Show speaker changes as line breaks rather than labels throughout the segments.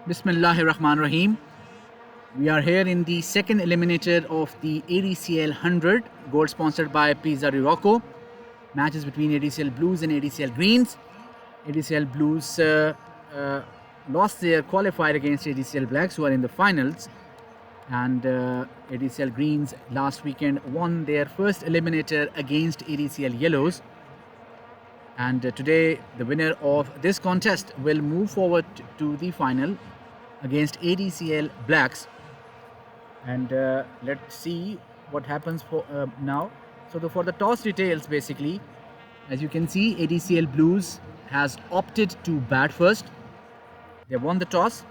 Bismillahir Rahmanir Rahim. We are here in the second eliminator of the ADCL 100, gold sponsored by Pizza Rocco. Matches between ADCL Blues and ADCL Greens. ADCL Blues lost their qualifier against ADCL Blacks, who are in the finals. And ADCL Greens last weekend won their first eliminator against ADCL Yellows. And today, the winner of this contest will move forward to the final against ADCL Blacks. And let's see what happens for now. So for the toss details, basically, as you can see, ADCL Blues has opted to bat first. They won the toss.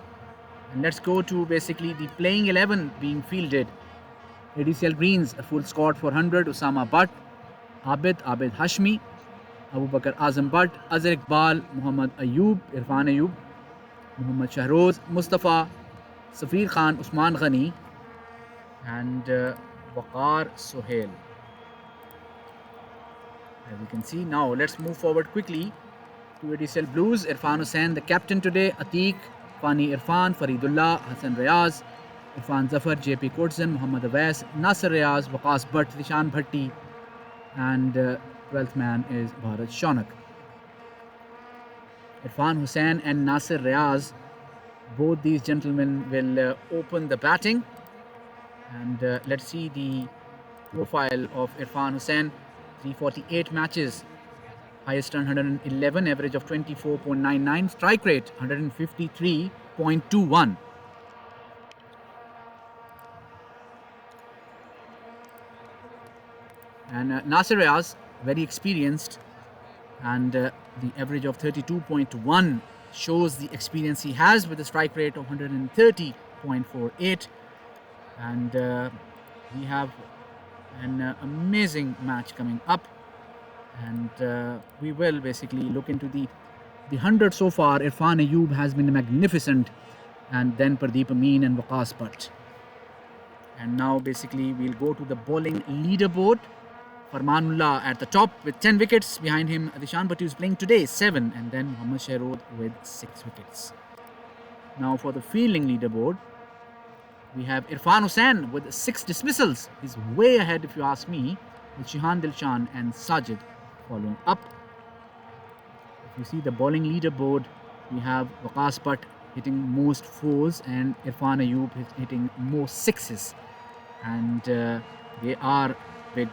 And let's go to basically the playing 11 being fielded. ADCL Greens, a full squad for 100, Usama Butt, Abid Hashmi, Abu Bakr Azam Butt, Azhar Iqbal, Muhammad Ayub, Irfan Ayub, Muhammad Shahroz, Mustafa, Safir Khan, Usman Ghani, and Waqar Sohail. As you can see, now let's move forward quickly to ADCL Blues. Irfan Hussain, the captain today, Atiq, Fani Irfan, Faridullah, Hassan Rayaz, Irfan Zafar, JP Kotzan, Muhammad Awais, Nasser Rayaz, Waqas Butt, Rishan Bhatti, and 12th man is Bharat Shonak. Irfan Hussain and Nasser Rayaz, both these gentlemen will open the batting. And let's see the profile of Irfan Hussain. 348 matches, highest run 111, average of 24.99, strike rate 153.21. And Nasser Rayaz, very experienced, and the average of 32.1 shows the experience he has, with a strike rate of 130.48. And we have an amazing match coming up, and we will basically look into the 100 so far. Irfan Ayub has been magnificent, and then Pradeep Amin and Waqas Butt. And now basically we'll go to the bowling leaderboard. Farmanullah at the top with 10 wickets. Behind him, Rishan Bhatti is playing today, 7, and then Muhammad Shahroz with 6 wickets. Now for the fielding leaderboard, we have Irfan Hussain with 6 dismissals. He's way ahead, if you ask me, with Shihan Dilshan and Sajid following up. If you see the bowling leaderboard, we have Waqas Butt hitting most 4s and Irfan Ayub hitting most 6s. And they are big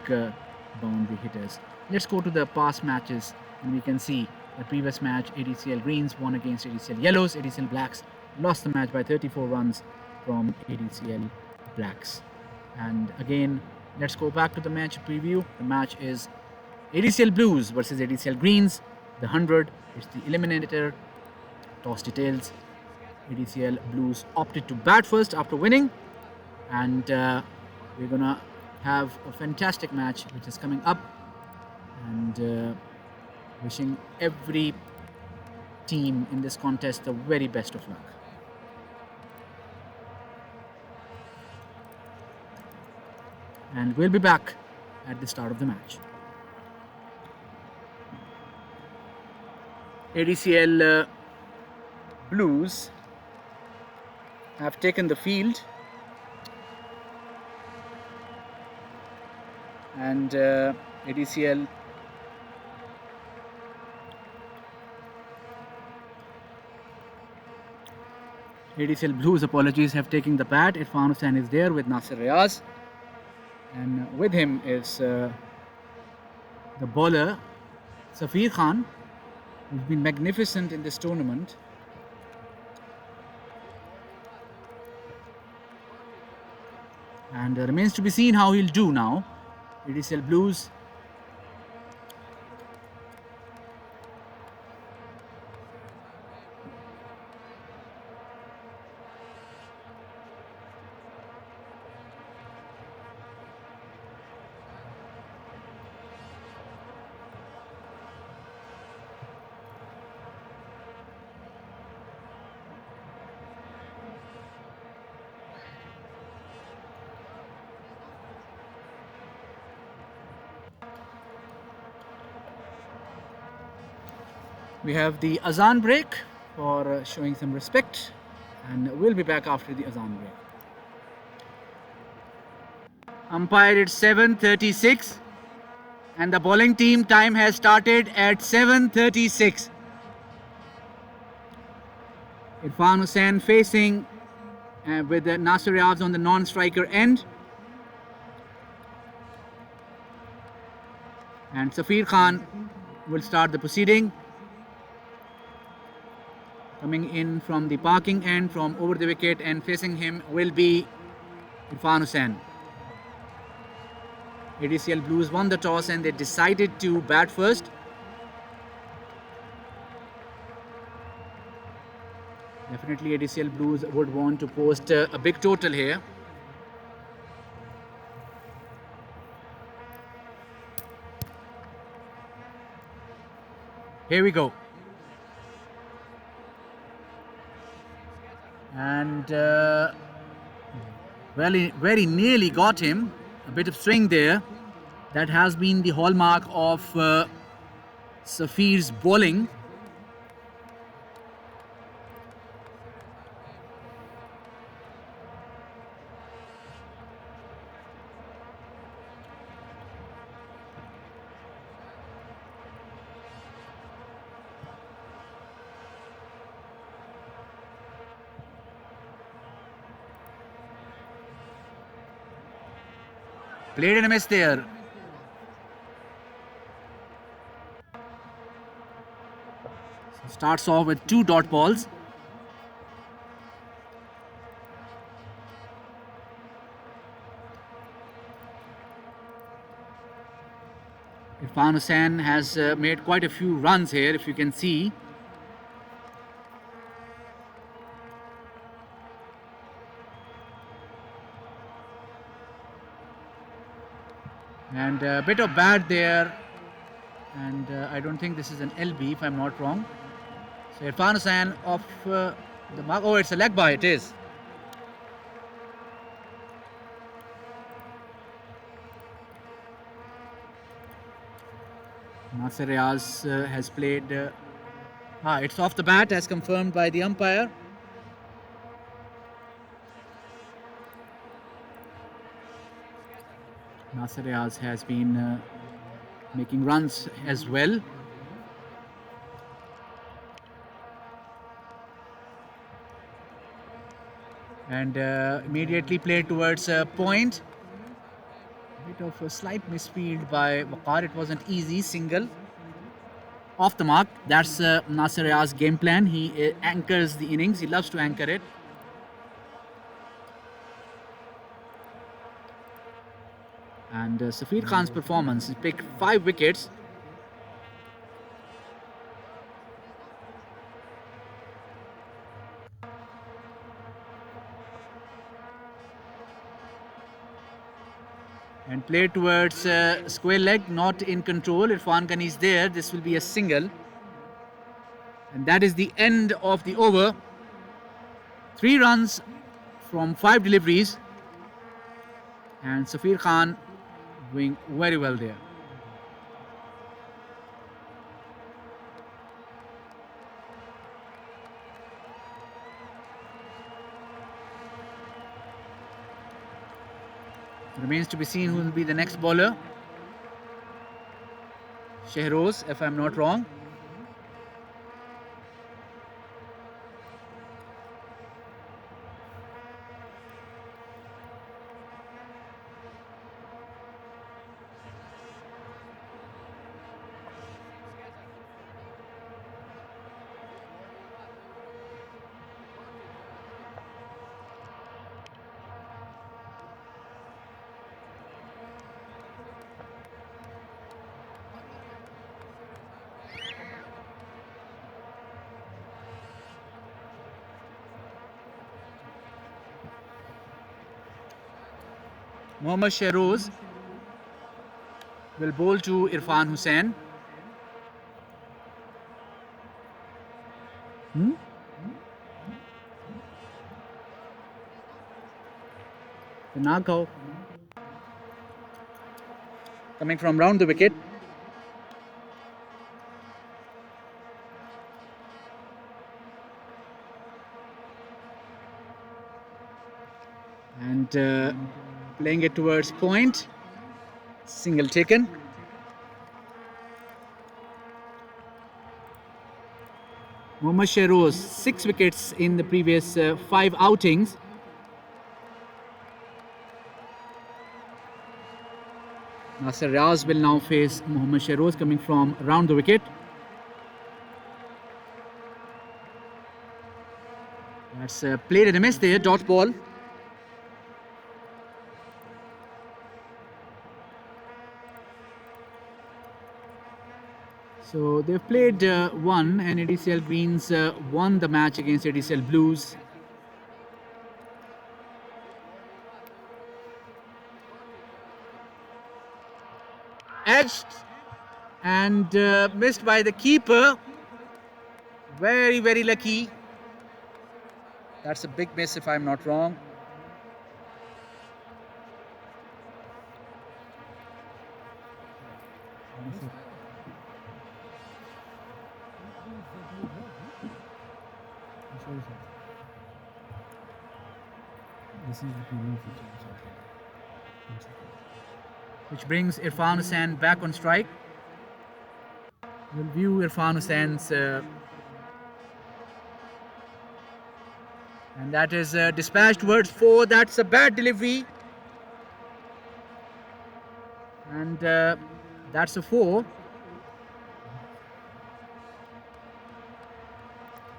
boundary hitters. Let's go to the past matches, and we can see the previous match, ADCL Greens won against ADCL Yellows. ADCL Blacks lost the match by 34 runs from ADCL Blacks. And again, let's go back to the match preview. The match is ADCL Blues versus ADCL Greens, the 100. It's the eliminator. Toss details. ADCL Blues opted to bat first after winning, and we're gonna have a fantastic match which is coming up, and wishing every team in this contest the very best of luck. And we'll be back at the start of the match. ADCL Blues have taken the field, and ADCL Blues, apologies, have taken the bat. Irfan Hussain is there with Nasser Rayaz, and with him is the bowler Safir Khan, who's been magnificent in this tournament. And remains to be seen how he'll do now. ADCL Blues we have the Azan break for showing some respect And we'll be back after the Azan break. Umpire at 7:36, and the bowling team time has started at 7:36. Irfan Hussain facing with Nasir Riaz on the non-striker end. And Safir Khan will start the proceeding. Coming in from the parking end, from over the wicket, and facing him will be Irfan Hussain. ADCL Blues won the toss and they decided to bat first. Definitely ADCL Blues would want to post a big total here. Here we go. And very nearly got him. A bit of swing there. That has been the hallmark of Safir's bowling. Played in a miss there. So starts off with 2 dot balls. Irfan Hussain has made quite a few runs here, if you can see. And a bit of bad there, and I don't think this is an LB if I'm not wrong. So Irfan Hussain off the mark. Oh, it's a leg by, it is. Nasir Riaz has played. It's off the bat as confirmed by the umpire. Nasir Riaz has been making runs as well. And immediately played towards a point. Bit of a slight misfield by Waqar. It wasn't easy. Single. Off the mark. That's Nasir Riaz's game plan. He anchors the innings. He loves to anchor it. And Safir Khan's performance, he picked 5 wickets. And played towards square leg, not in control. Irfan Khan is there. This will be a single. And that is the end of the over. 3 runs from 5 deliveries. And Safir Khan doing very well there. Remains to be seen who will be the next bowler. Shehroz, if I'm not wrong. Mohammad Shehroz will bowl to Irfan Hussain. The knockout coming from round the wicket. And playing it towards point. Single taken. Mohammad Shahroz, 6 wickets in the previous 5 outings. Nasser Riaz will now face Mohammad Shahroz coming from around the wicket. That's played in a miss there, dot ball. So they've played one, and ADCL Greens won the match against ADCL Blues. Edged and missed by the keeper. Very, very lucky. That's a big miss if I'm not wrong. Which brings Irfan Hussain back on strike. We'll view Irfan Hussain's and that is dispatched towards 4. That's a bad delivery. And that's a 4.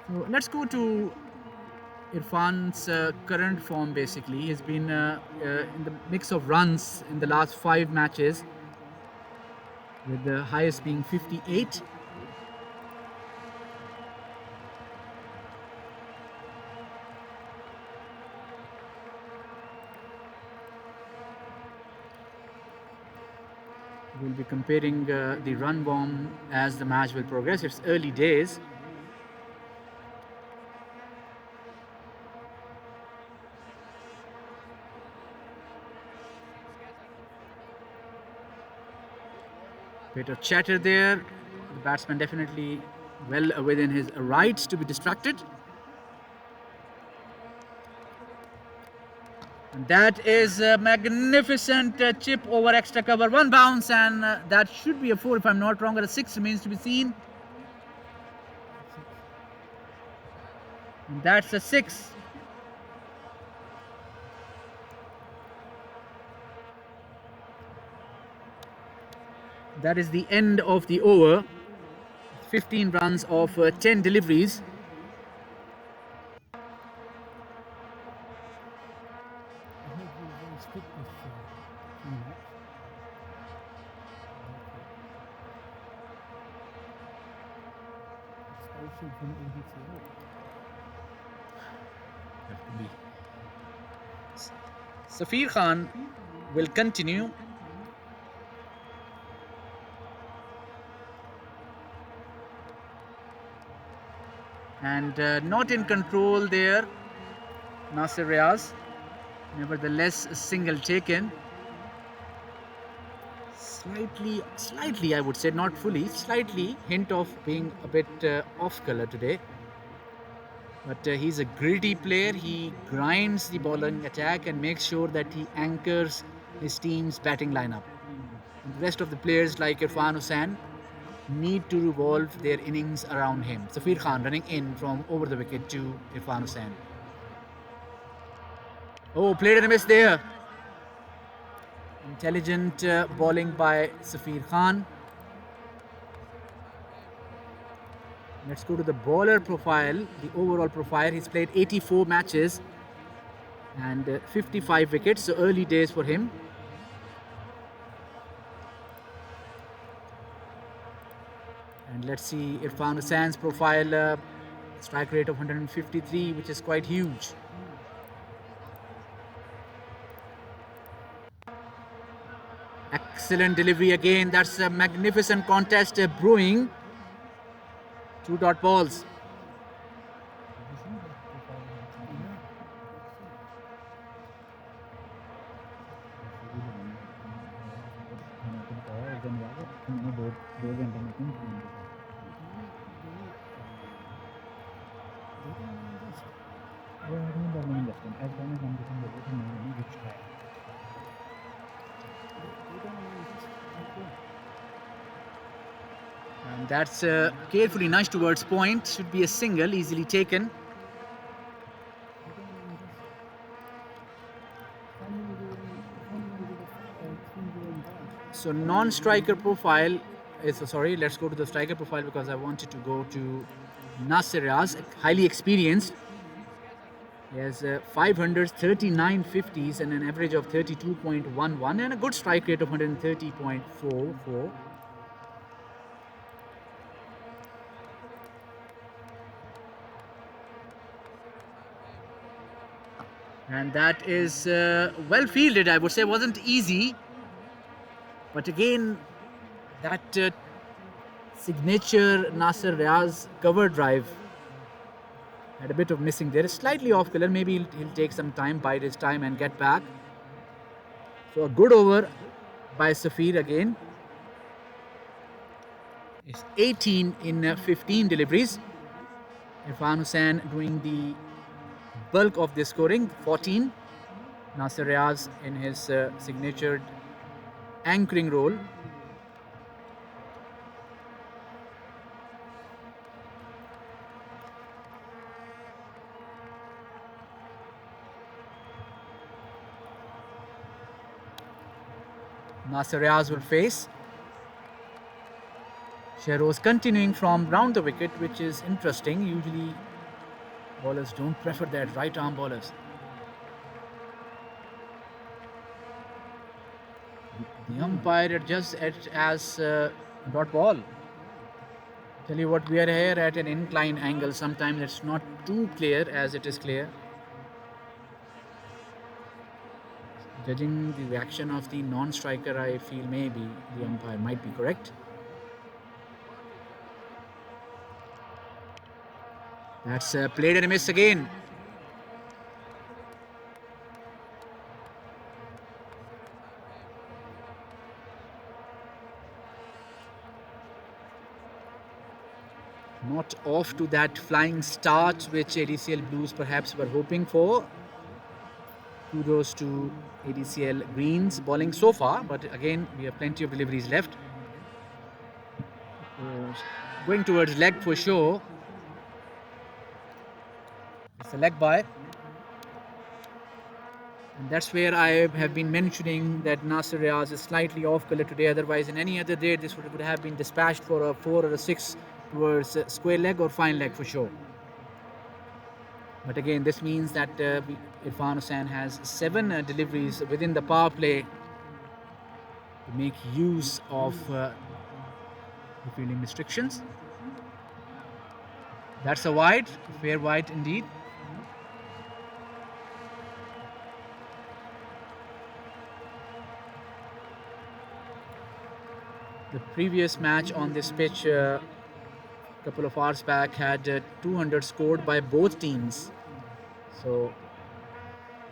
So let's go to Irfan's current form basically. He's been in the mix of runs in the last 5 matches, with the highest being 58. We'll be comparing the run bomb as the match will progress. It's early days. Bit of chatter there. The batsman definitely well within his rights to be distracted. And that is a magnificent chip over extra cover. 1 bounce, and that should be a 4 if I'm not wrong, but a 6 remains to be seen. And that's a 6. That is the end of the over. 15 runs of 10 deliveries. Safir Khan will continue. And not in control there, Nasser Riaz. Nevertheless, a single taken. Slightly, I would say, not fully, slightly hint of being a bit off color today. But he's a gritty player. He grinds the bowling attack and makes sure that he anchors his team's batting lineup. And the rest of the players like Irfan Hussain need to revolve their innings around him. Safir Khan running in from over the wicket to Irfan Hussain. Oh, played a miss there. Intelligent bowling by Safir Khan. Let's go to the bowler profile, the overall profile. He's played 84 matches and 55 wickets, so early days for him. And let's see Irfan Hussain's profile, strike rate of 153, which is quite huge. Excellent delivery again. That's a magnificent contest brewing. 2 dot balls. And that's carefully nudged towards point. Should be a single, easily taken. So non-striker profile is, sorry, let's go to the striker profile because I wanted to go to Nasser Riaz, highly experienced. He has 539 50s and an average of 32.11 and a good strike rate of 130.44. And that is well fielded, I would say. Wasn't easy. But again, that signature Nasser Riaz cover drive had a bit of missing there. Slightly off color. Maybe he'll take some time, bide his time and get back. So a good over by Safir again. It's 18 in 15 deliveries. Irfan Hussain doing the bulk of the scoring, 14. Nasser Riaz in his signature anchoring role. Nasser Riaz will face. Shehroz continuing from round the wicket, which is interesting. Usually bowlers don't prefer that, right arm bowlers. The umpire adjusts it as dot ball. Tell you what, we are here at an inclined angle. Sometimes it's not too clear as it is clear. Judging the action of the non-striker, I feel maybe the umpire might be correct. That's played and a miss again. Not off to that flying start which ADCL Blues perhaps were hoping for. Kudos to ADCL Greens bowling so far, but again we have plenty of deliveries left. Going towards leg for sure. It's a leg by. And that's where I have been mentioning that Nasser Riaz is slightly off color today. Otherwise, in any other day, this would have been dispatched for a 4 or a 6 towards square leg or fine leg for sure. But again, this means that Irfan Hussain has 7 deliveries within the power play to make use of the fielding restrictions. That's a wide, fair wide indeed. The previous match on this pitch a couple of hours back had 200 scored by both teams. So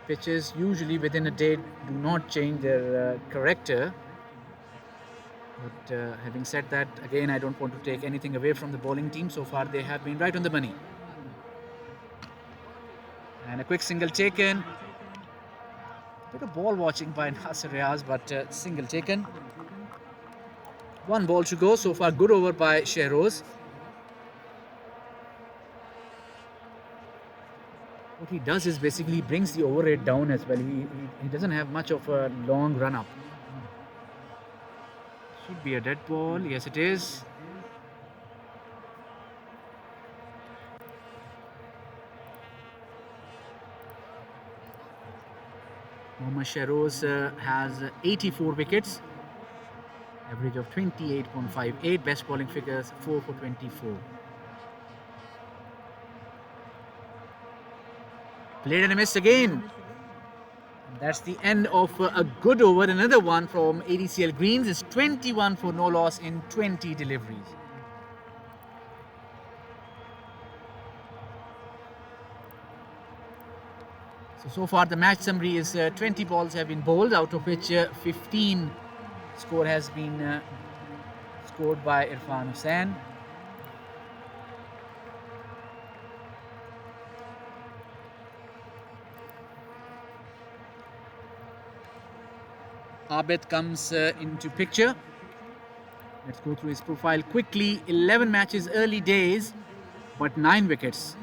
pitches usually within a day do not change their character. But having said that, again, I don't want to take anything away from the bowling team. So far, they have been right on the money. And a quick single taken. Bit of ball watching by Nasser Riaz, but single taken. 1 ball to go. So far, good over by Shehroz. What he does is basically brings the over rate down as well. He doesn't have much of a long run up. Should be a dead ball. Yes, it is. Mohammad Shehroz has 84 wickets. Average of 28.58. Best bowling figures 4 for 24. Played and a miss again. That's the end of a good over. Another one from ADCL Greens is 21 for no loss in 20 deliveries. So far the match summary is 20 balls have been bowled, out of which 15 score has been scored by Irfan Hussain. Abid comes into picture. Let's go through his profile quickly. 11 matches, early days, but 9 wickets.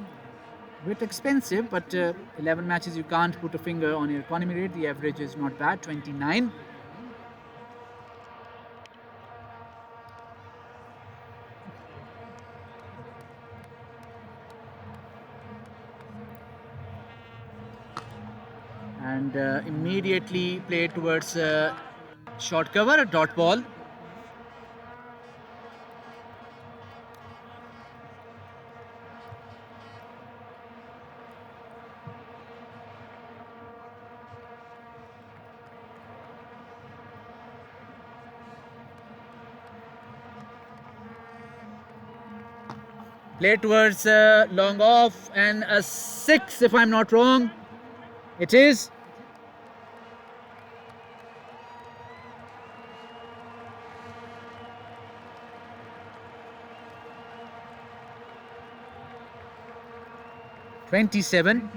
Bit expensive, but 11 matches, you can't put a finger on your economy rate. The average is not bad, 29. And immediately play towards short cover, a dot ball. Play towards long off, and a 6 if I'm not wrong. It is. .27.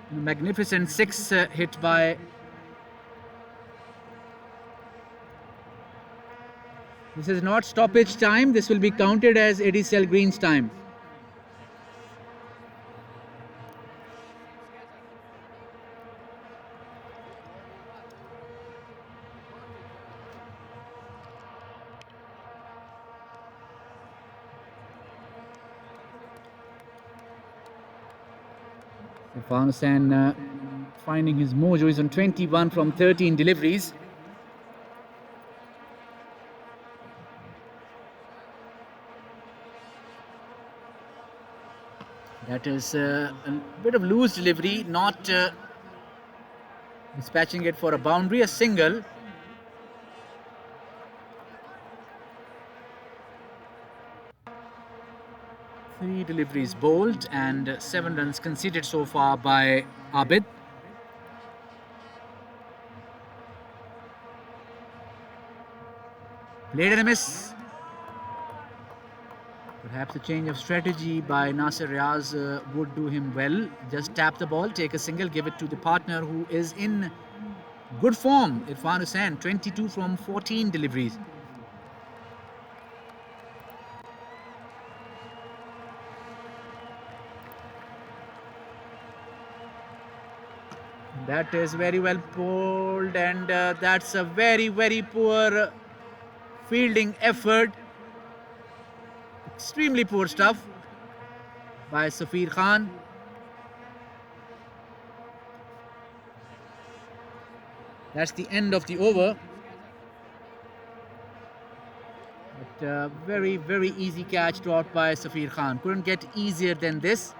A magnificent 6 hit by. This is not stoppage time. This will be counted as ADCL Green's time. Irfan Hussain finding his mojo. Is on 21 from 13 deliveries. That is a bit of loose delivery, not dispatching it for a boundary, a single. Three deliveries bowled and 7 runs conceded so far by Abid. Played and a miss. Perhaps a change of strategy by Nasir Riaz would do him well. Just tap the ball, take a single, give it to the partner who is in good form. Irfan Hussain, 22 from 14 deliveries. That is very well bowled, and that's a very, very poor fielding effort. Extremely poor stuff by Safir Khan. That's the end of the over. But very, very easy catch dropped by Safir Khan. Couldn't get easier than this.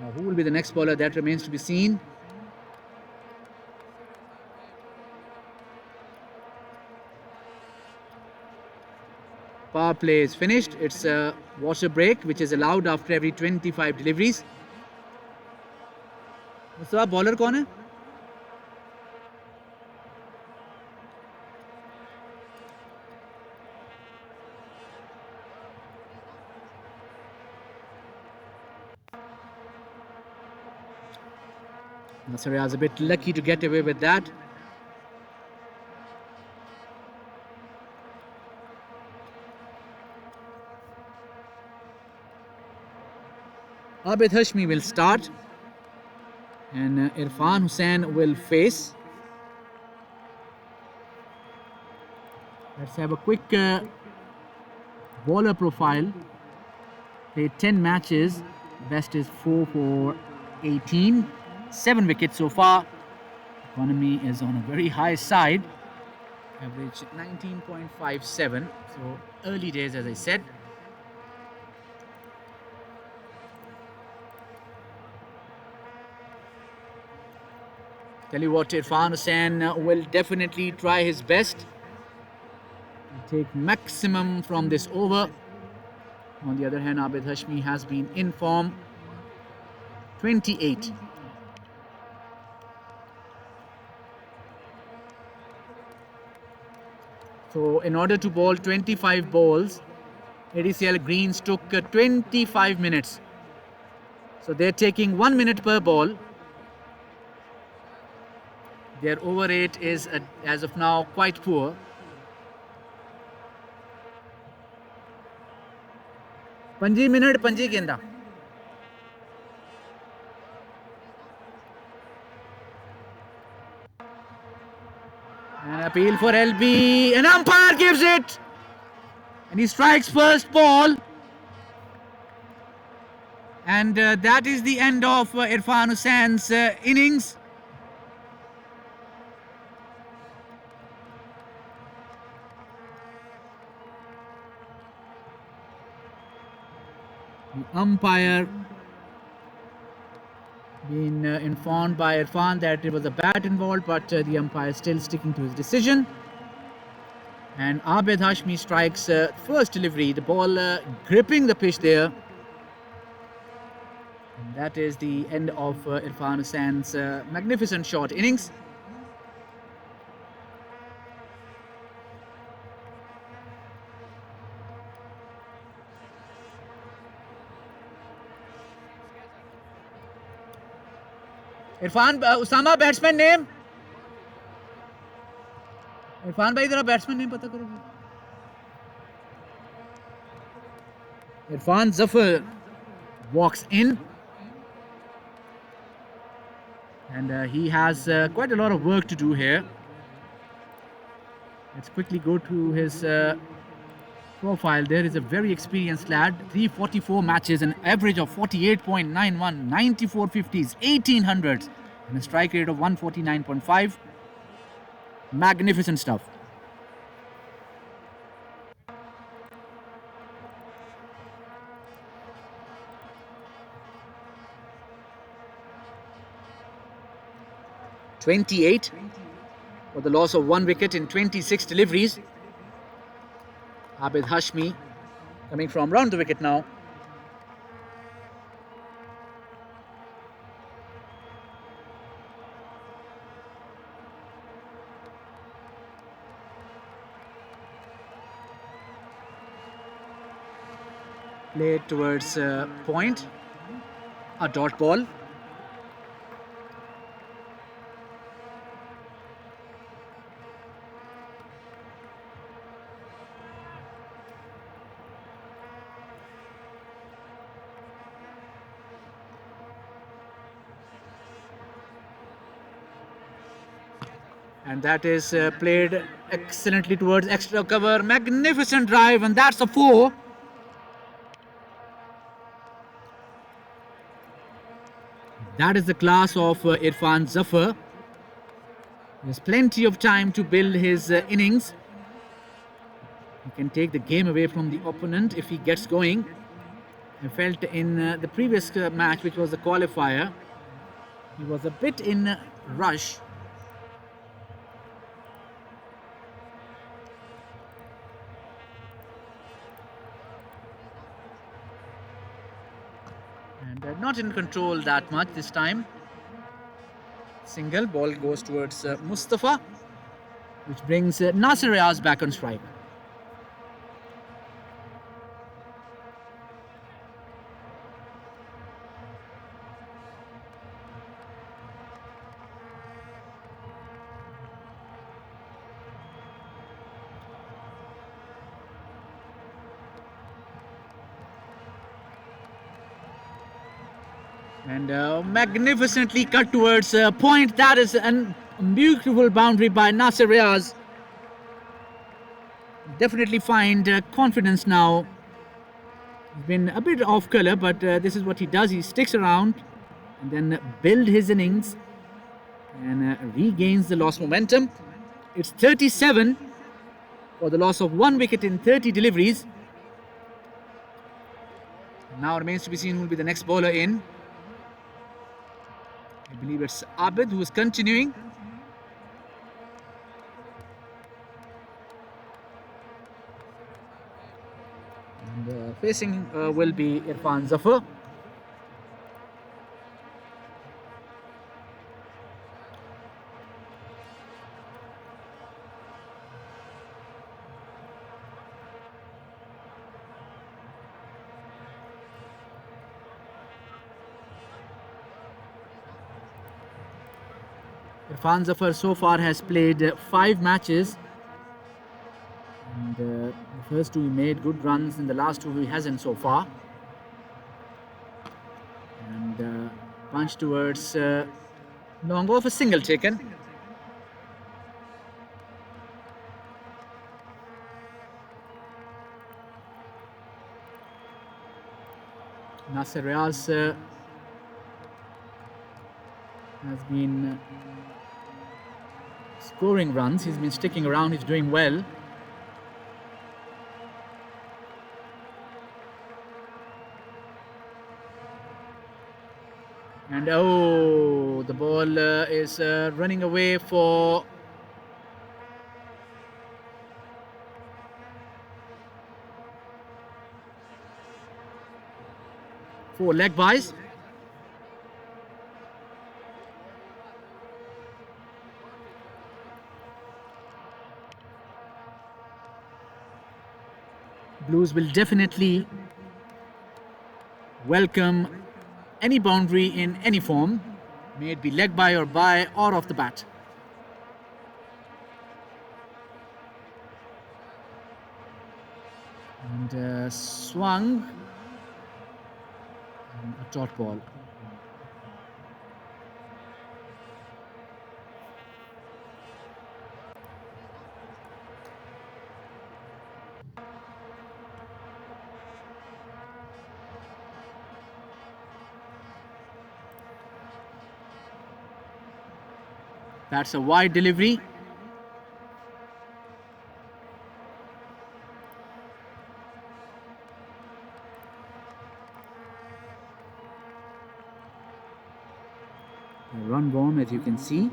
Now, who will be the next bowler? That remains to be seen. Power play is finished. It's a water break which is allowed after every 25 deliveries. So, bowler कौन है? Nasir Riaz a bit lucky to get away with that. Abid Hashmi will start, and Irfan Hussain will face. Let's have a quick bowler profile. Played 10 matches. Best is 4 for 18. 7 wickets so far. Economy is on a very high side. Average 19.57. So early days, as I said. Tell you what, Irfan Hussain will definitely try his best to take maximum from this over. On the other hand, Abid Hashmi has been in form. 28. So in order to bowl 25 balls, ADCL Greens took 25 minutes. So they're taking 1 minute per ball. Their over rate is, as of now, quite poor. पंजी minute पंजी गेंदा. An appeal for LB. An umpire gives it. And he strikes first ball. And that is the end of Irfan Husain's innings. The umpire been informed by Irfan that it was a bat involved, but the umpire is still sticking to his decision. And Abid Hashmi strikes first delivery, the ball gripping the pitch there. And that is the end of Irfan Husain's magnificent short innings. Irfan Usama batsman name Irfan भाई जरा batsman name पता करो. Irfan Zafar walks in, and he has quite a lot of work to do here. Let's quickly go to his profile. There is a very experienced lad, 344 matches, an average of 48.91, 94 50s, 1800s, and a strike rate of 149.5. Magnificent stuff. (28) for the loss of 1 wicket in 26 deliveries. Abid Hashmi coming from round the wicket now. Played towards point, a dot ball. And that is played excellently towards extra cover. Magnificent drive, and that's a 4. That is the class of Irfan Zafar. There's plenty of time to build his innings. He can take the game away from the opponent if he gets going. I felt in the previous match, which was the qualifier, he was a bit in rush. And not in control that much this time. Single ball goes towards Mustafa, which brings Nasir Riaz back on strike. And magnificently cut towards point. That is a beautiful boundary by Nasir Riaz. Definitely find confidence now. He's been a bit off colour, but this is what he does. He sticks around and then build his innings and regains the lost momentum. It's 37 for the loss of 1 wicket in 30 deliveries. Now remains to be seen who will be the next bowler in. I believe it's Abid who is continuing. And facing will be Irfan Zafar. Irfan Zafar so far has played 5 matches, and the first 2 he made good runs, in the last 2 he hasn't so far. Punch towards long off, a single taken. Nasser Riaz has been scoring runs. He's been sticking around. He's doing well. And oh, the ball is running away for leg byes. Blues will definitely welcome any boundary in any form, may it be leg by or off the bat. And swung and a dot ball. That's a wide delivery. A run bomb, as you can see.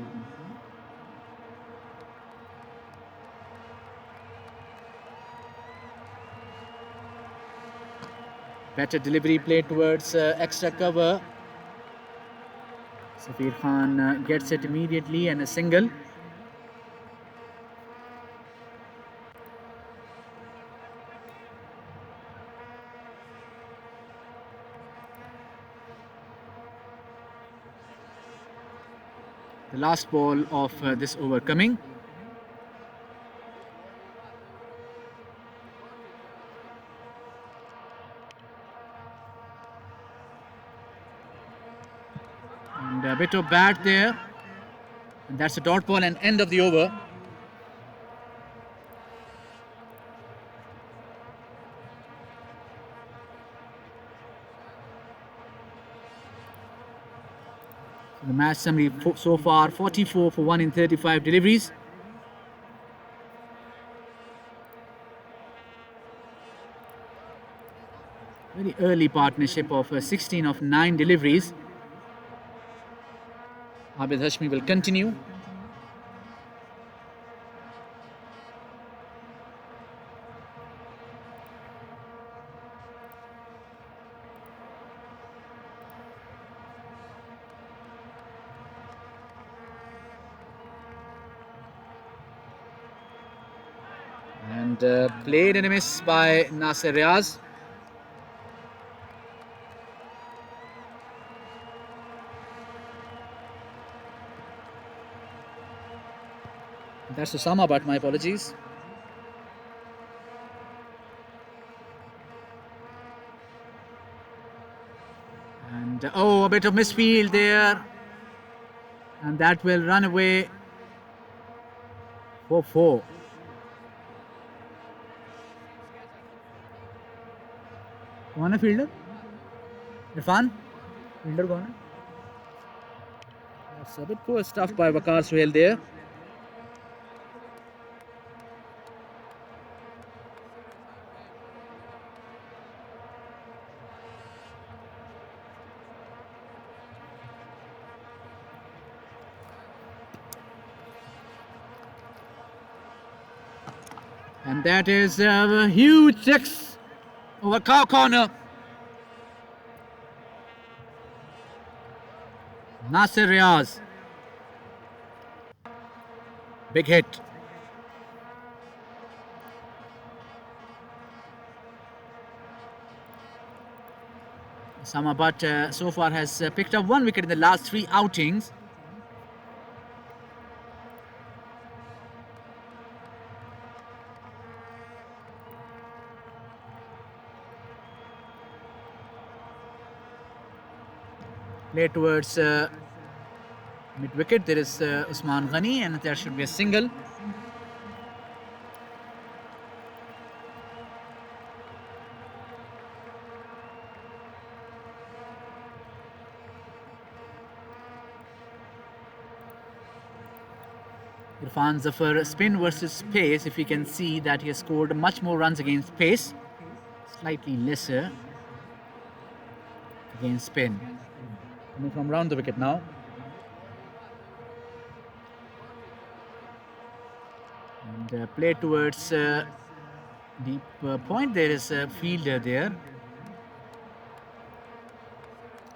Better delivery played towards extra cover. Safir Khan gets it immediately and a single. The last ball of this over coming. And a bit of bat there. And that's a dot ball and end of the over. The match summary so far: 44 for 1 in 35 deliveries. Very early partnership of 16 of 9 deliveries. Abid Hashmi will continue. And played and a miss by Nasser Riaz. That's Osama, but my apologies. And oh, a bit of misfield there. And that will run away for 4. कौन है fielder? Irfan fielder कौन है? That's a bit poor stuff by Waqar Suhail there. And that is a huge 6 over cow corner. Nasser Riaz. Big hit. Osama Butt so far has picked up 1 wicket in the last 3 outings. Play towards mid-wicket. There is Usman Ghani, and there should be a single. Irfan Zafar, spin versus pace. If you can see that he has scored much more runs against pace, slightly lesser against spin. Coming from round the wicket now. And play towards deep point. There is a fielder there.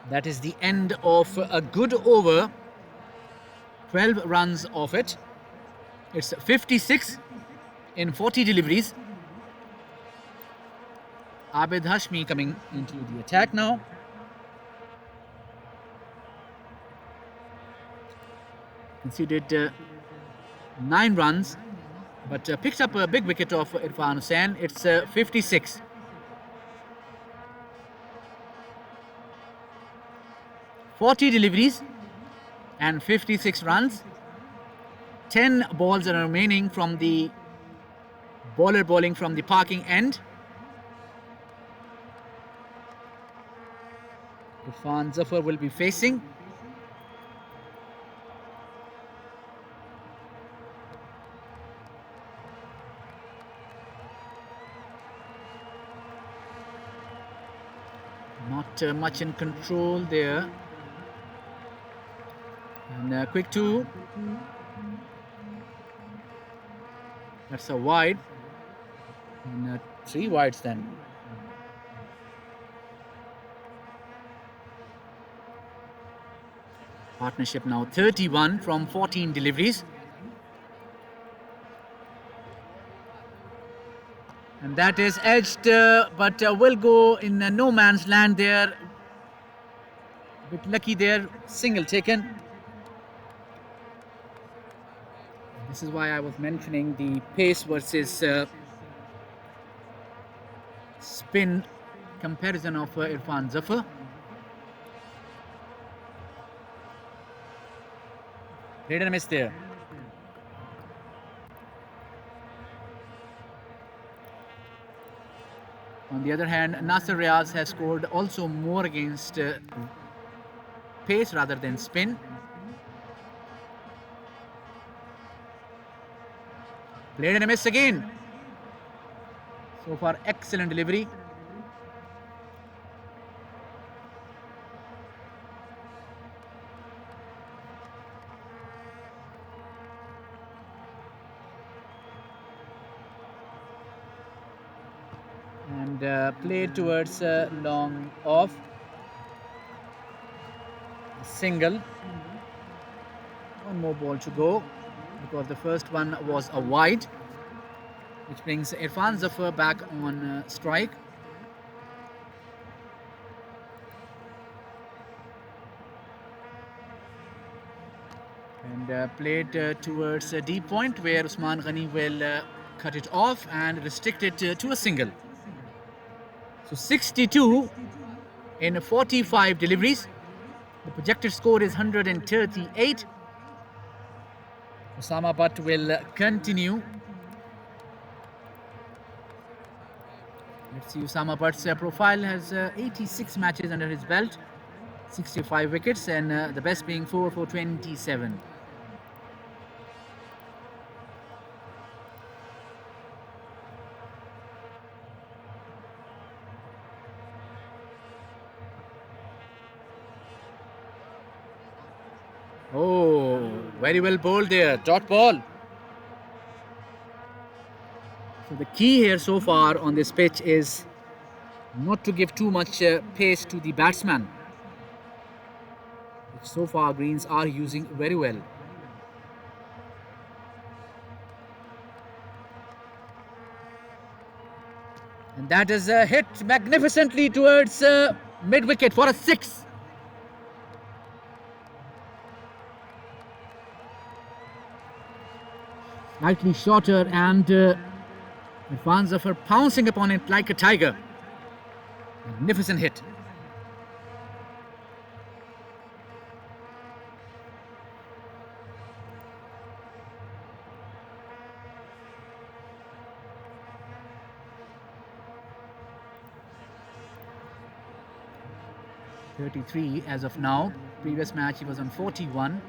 That is the end of a good over. 12 runs off it. It's 56 in 40 deliveries. Abid Hashmi coming into the attack now. Conceded 9 runs, but picks up a big wicket of Irfan Hussain. It's 56. "40 deliveries and 56 runs. 10 balls are remaining from the bowler bowling from the parking end. Irfan Zafar will be facing. Not much in control there. And quick 2. That's a wide. And 3 wides then. Partnership now 31 from 14 deliveries. And that is edged, but will go in no man's land there. A bit lucky there, single taken. This is why I was mentioning the pace versus spin comparison of Irfan Zafar. Great and a miss there. On the other hand, Nasser Riaz has scored also more against pace rather than spin. Played and a miss again. So far, excellent delivery. And played towards long off. Single. One more ball to go, because the first one was a wide, which brings Irfan Zafar back on strike. And played towards a deep point where Usman Ghani will cut it off and restrict it to a single. So 62 in 45 deliveries. The projected score is 138. Osama Butt will continue. Let's see, Osama Butt's profile has 86 matches under his belt, 65 wickets, and the best being 4 for 27. Oh, very well bowled there, dot ball. So the key here so far on this pitch is not to give too much pace to the batsman, which so far Greens are using very well. And that is hit magnificently towards mid-wicket for a 6. Slightly shorter, and Irfan Zafar pouncing upon it like a tiger. Magnificent hit. 33 as of now. Previous match he was on 41.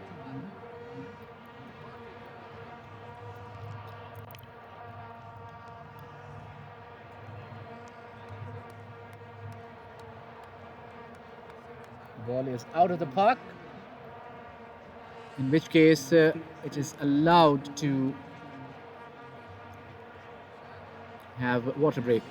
Ball is out of the park, in which case it is allowed to have water break.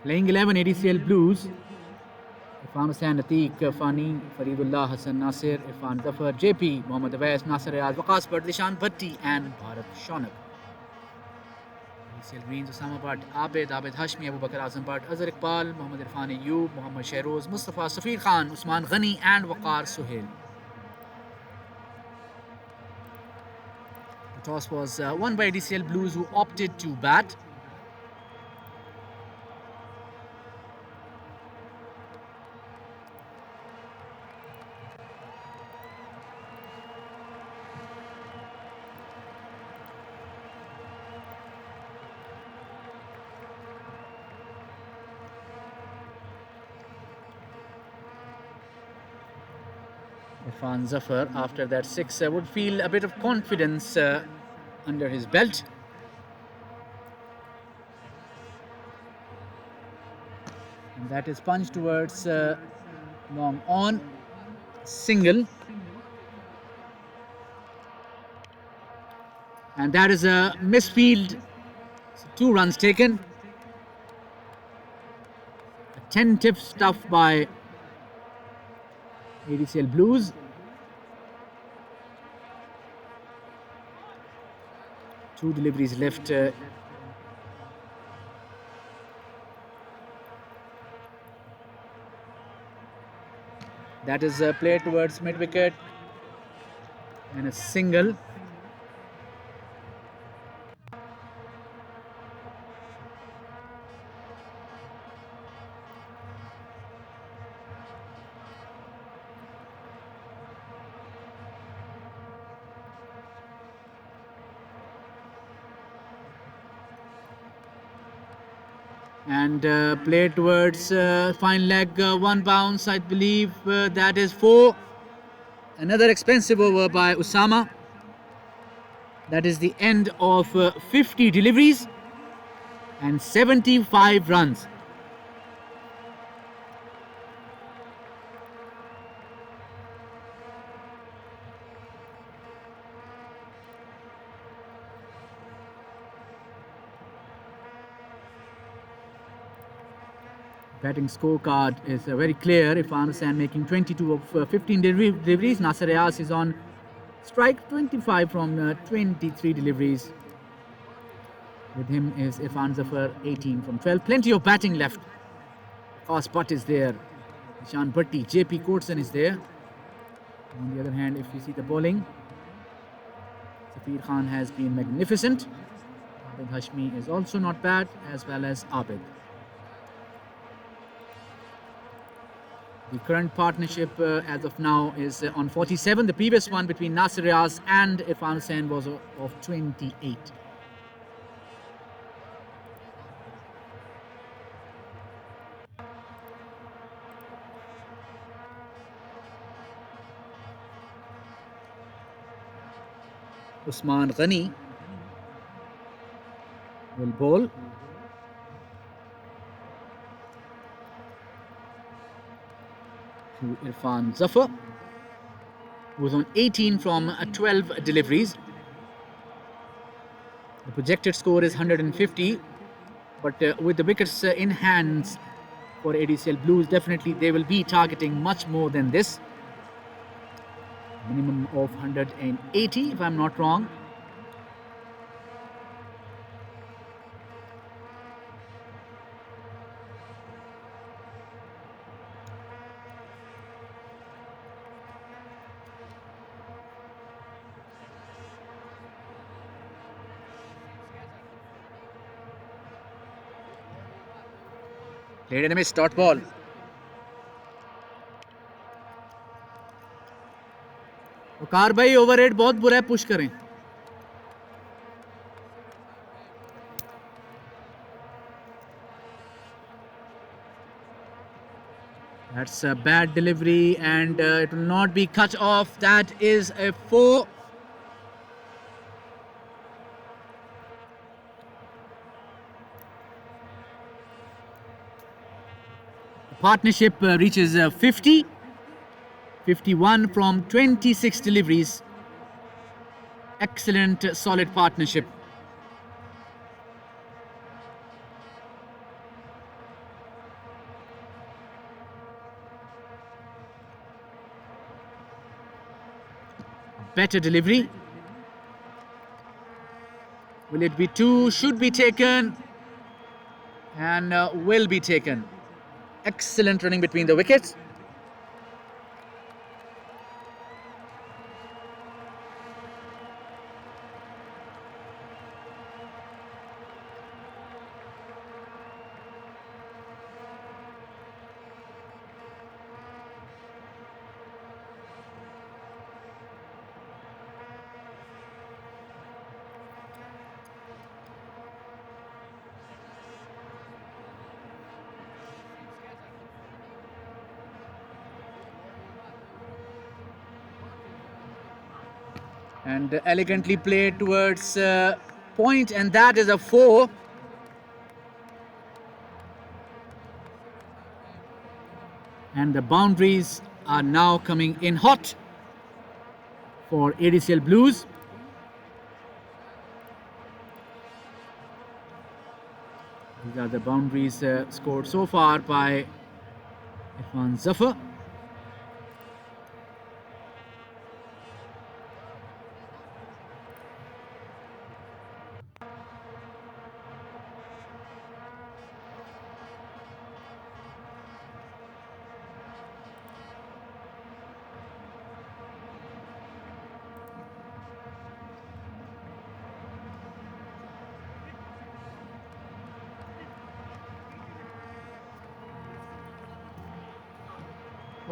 Playing 11 ADCL Blues. Irfan Hussain, Atiq, Fani, Faridullah, Hassan Nasir, Irfan Zafar, JP, Mohammad Awais, Nasir Riaz, Waqas Bhatt, Dishan Bhatti and Bharat Shonak. ADCL Greens, Osama Bhatt, Abid Hashmi, Abu Bakr Azam Bhatt, Azhar Iqbal, Mohammad Irfan Ayyub, Mohammad Shehroz, Mustafa Safir Khan, Usman Ghani and Waqar Suhail. The toss was won by ADCL Blues, who opted to bat. Irfan Zafar, after that six, would feel a bit of confidence under his belt. And that is punched towards long on, single. And that is a misfield. So 2 runs taken. A 10-tip stuff by ADCL Blues. 2 deliveries left. That is a play towards mid-wicket and a single. And play towards fine leg, 1 bounce, I believe that is 4. Another expensive over by Osama. That is the end of 50 deliveries and 75 runs. Batting scorecard is very clear. Irfan Hussain making 22 of 15 deliveries. Nasir Riaz is on strike, 25 from 23 deliveries. With him is Irfan Zafar, 18 from 12. Plenty of batting left. Waqas Bhatt is there. Dishan Bhatti, JP Courtson is there. On the other hand, if you see the bowling, Safir Khan has been magnificent. Abid Hashmi is also not bad, as well as Abid. The current partnership as of now is on 47. The previous one between Nasir Riaz and Irfan Hussain was of 28. Usman Ghani will bowl. To Irfan Zafar, who was on 18 from 12 deliveries. The projected score is 150, but with the wickets in hands for ADCL Blues, definitely they will be targeting much more than this. Minimum of 180, if I'm not wrong. Played in a miss, dot ball. वकार भाई over rate बहुत बुरा है, push करें. That's a bad delivery and it will not be cut off. That is a 4. The partnership reaches 50. 51 from 26 deliveries. Excellent, solid partnership. Better delivery. Will it be 2? Should be taken. And will be taken. Excellent running between the wickets. And elegantly played towards point, and that is a 4. And the boundaries are now coming in hot for ADCL Blues. These are the boundaries scored so far by Irfan Zafar.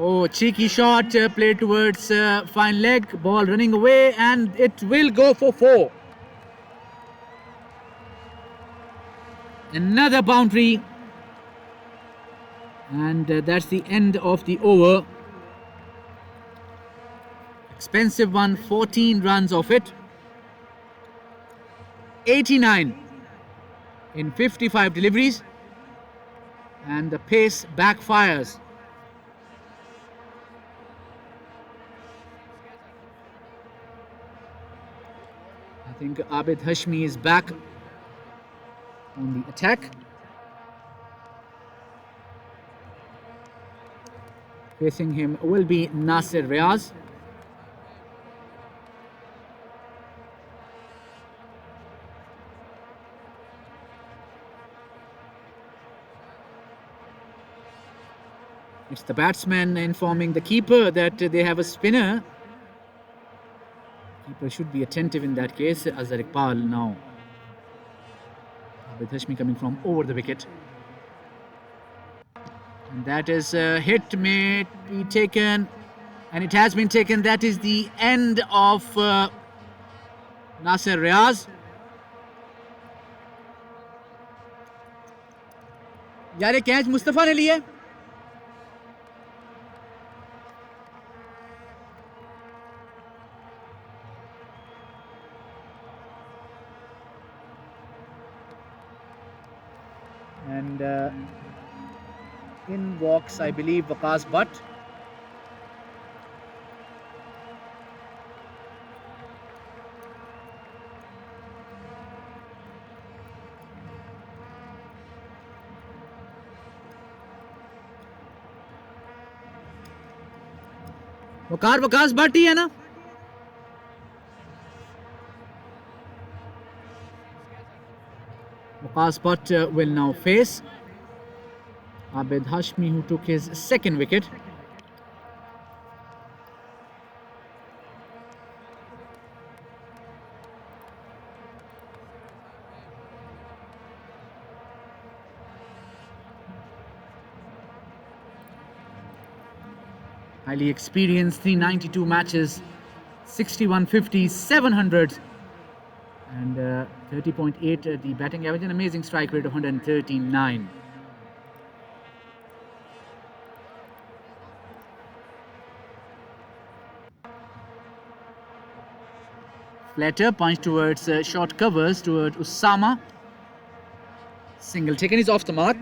Oh, cheeky shot played towards fine leg, ball running away, and it will go for 4. Another boundary, and that's the end of the over. Expensive one, 14 runs off it. 89 in 55 deliveries, and the pace backfires. I think Abid Hashmi is back on the attack. Facing him will be Nasir Riaz. It's the batsman informing the keeper that they have a spinner. Keeper should be attentive in that case. Azhar Iqbal now. Abid Hashmi coming from over the wicket. And that is a hit, may be taken. And it has been taken. That is the end of Nasir Riaz. यार ये catch Mustafa ने लिया. And in walks, I believe, Waqas Butt. Waqas Butt ही है ना? Waqas Butt will now face Abid Hashmi, who took his second wicket. Highly experienced, 392 matches, 61 50s, 700s, and 30.8 the batting average, an amazing strike rate of 139. Flatter, punch towards short covers toward Usama. Single taken is off the mark.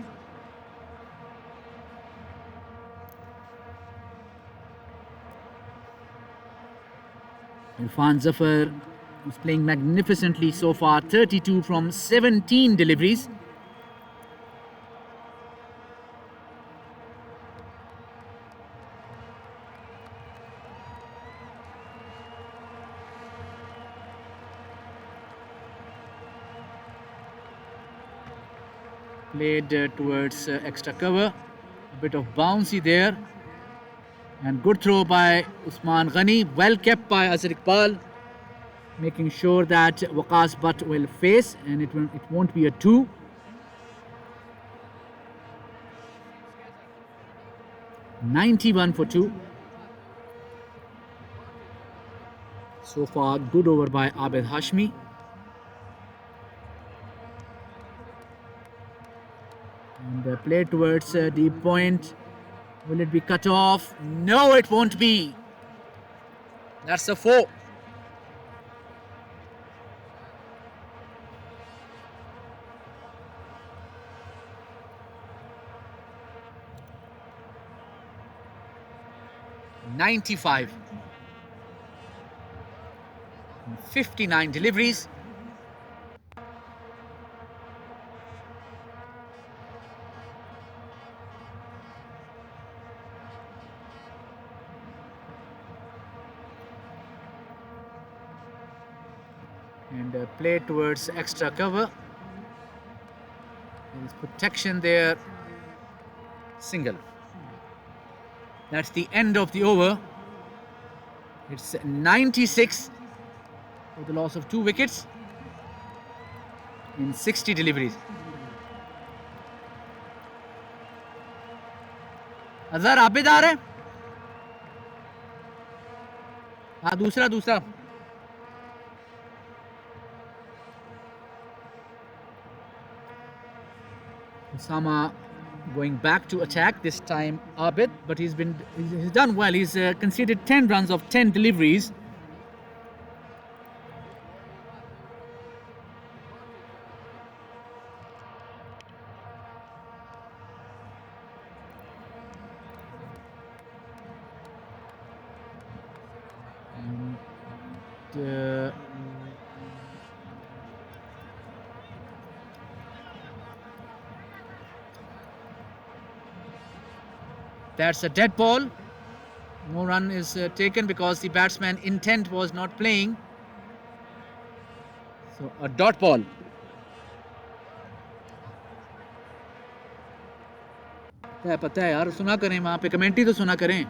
Irfan Zafar is playing magnificently so far. 32 from 17 deliveries. Played towards extra cover. A bit of bouncy there. And good throw by Usman Ghani. Well kept by Azhar Iqbal. Making sure that Waqas Butt will face and it won't be a 2. "91 for 2. So far, good over by Abid Hashmi. And play towards deep point. Will it be cut off? No, it won't be. That's a 4. "95. 59 deliveries. And play towards extra cover. There is protection there. Single. That's the end of the over. It's 96 for the loss of 2 wickets in 60 deliveries. Azhar Abid आ रहे हैं? हाँ, दूसरा Usama going back to attack, this time Abid, but he's done well. He's conceded 10 runs of 10 deliveries. And that's a dead ball. No run is taken because the batsman intent was not playing. So a dot ball. पता है यार, सुना करें वहाँ पे, commentary तो सुना करें.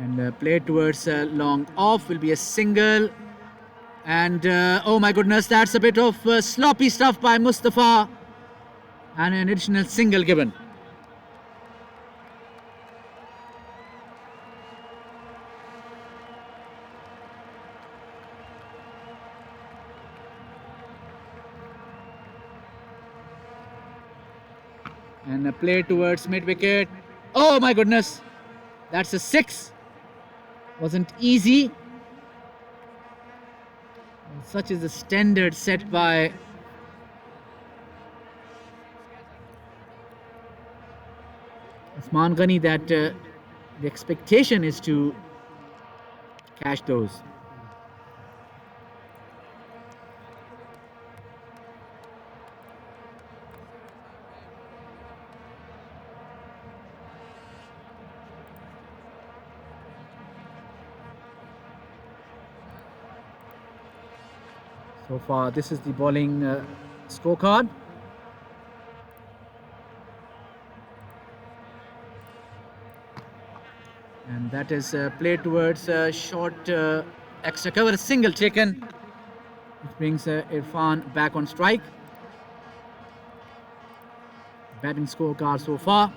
And play towards long off will be a single. And oh my goodness, that's a bit of sloppy stuff by Mustafa. And an additional single given. And a play towards mid-wicket. Oh my goodness, that's a 6. Wasn't easy. And such is the standard set by Usman Ghani that the expectation is to catch those. So far, this is the bowling scorecard. And that is played towards short extra cover, a single taken, which brings Irfan back on strike. Batting scorecard so far: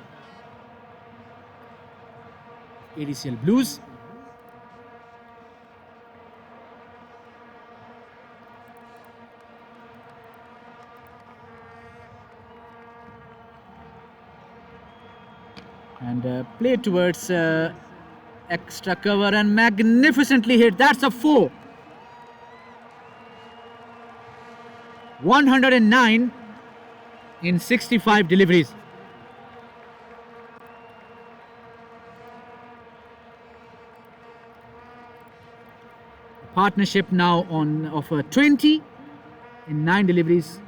ADCL Blues. And played towards extra cover and magnificently hit. That's a 4. 109 in 65 deliveries. Partnership now on of 20 in 9 deliveries.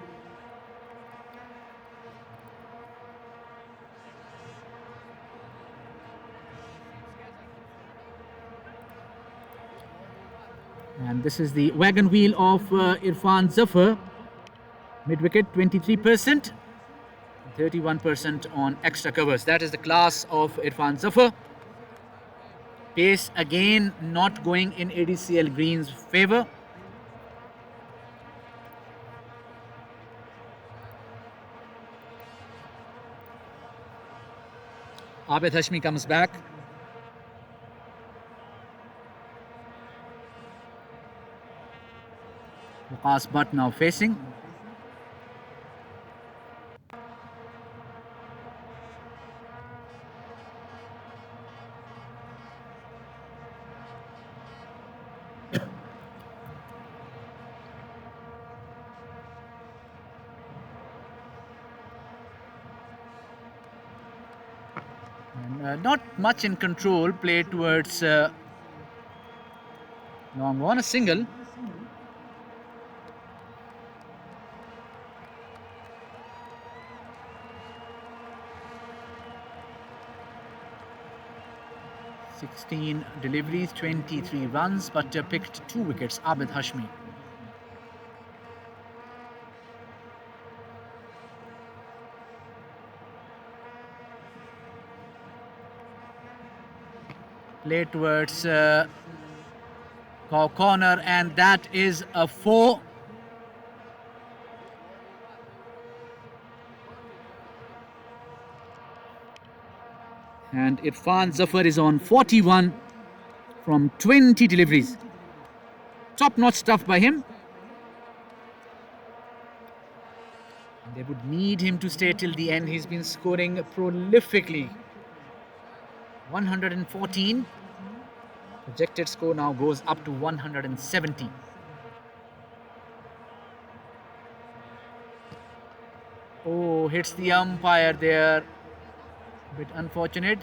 And this is the wagon wheel of Irfan Zafar. Mid-wicket 23%, 31% on extra covers. That is the class of Irfan Zafar. Pace again not going in ADCL Green's favour. Abid Hashmi comes back. Waqas Butt now facing. And, not much in control, played towards long on, a single. (16 deliveries, 23 runs, but picked 2 wickets. Abid Hashmi. Played towards corner, and that is a 4. And Irfan Zafar is on 41 from 20 deliveries. Top-notch stuff by him. They would need him to stay till the end. He's been scoring prolifically. 114. Projected score now goes up to 170. Oh, hits the umpire there. A bit unfortunate.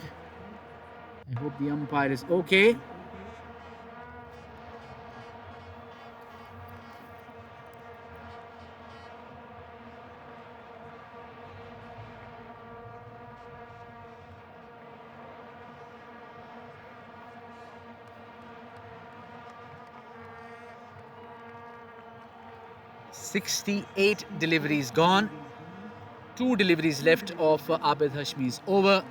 I hope the umpire is okay. (68 deliveries gone. 2 deliveries left of Abid Hashmi's over.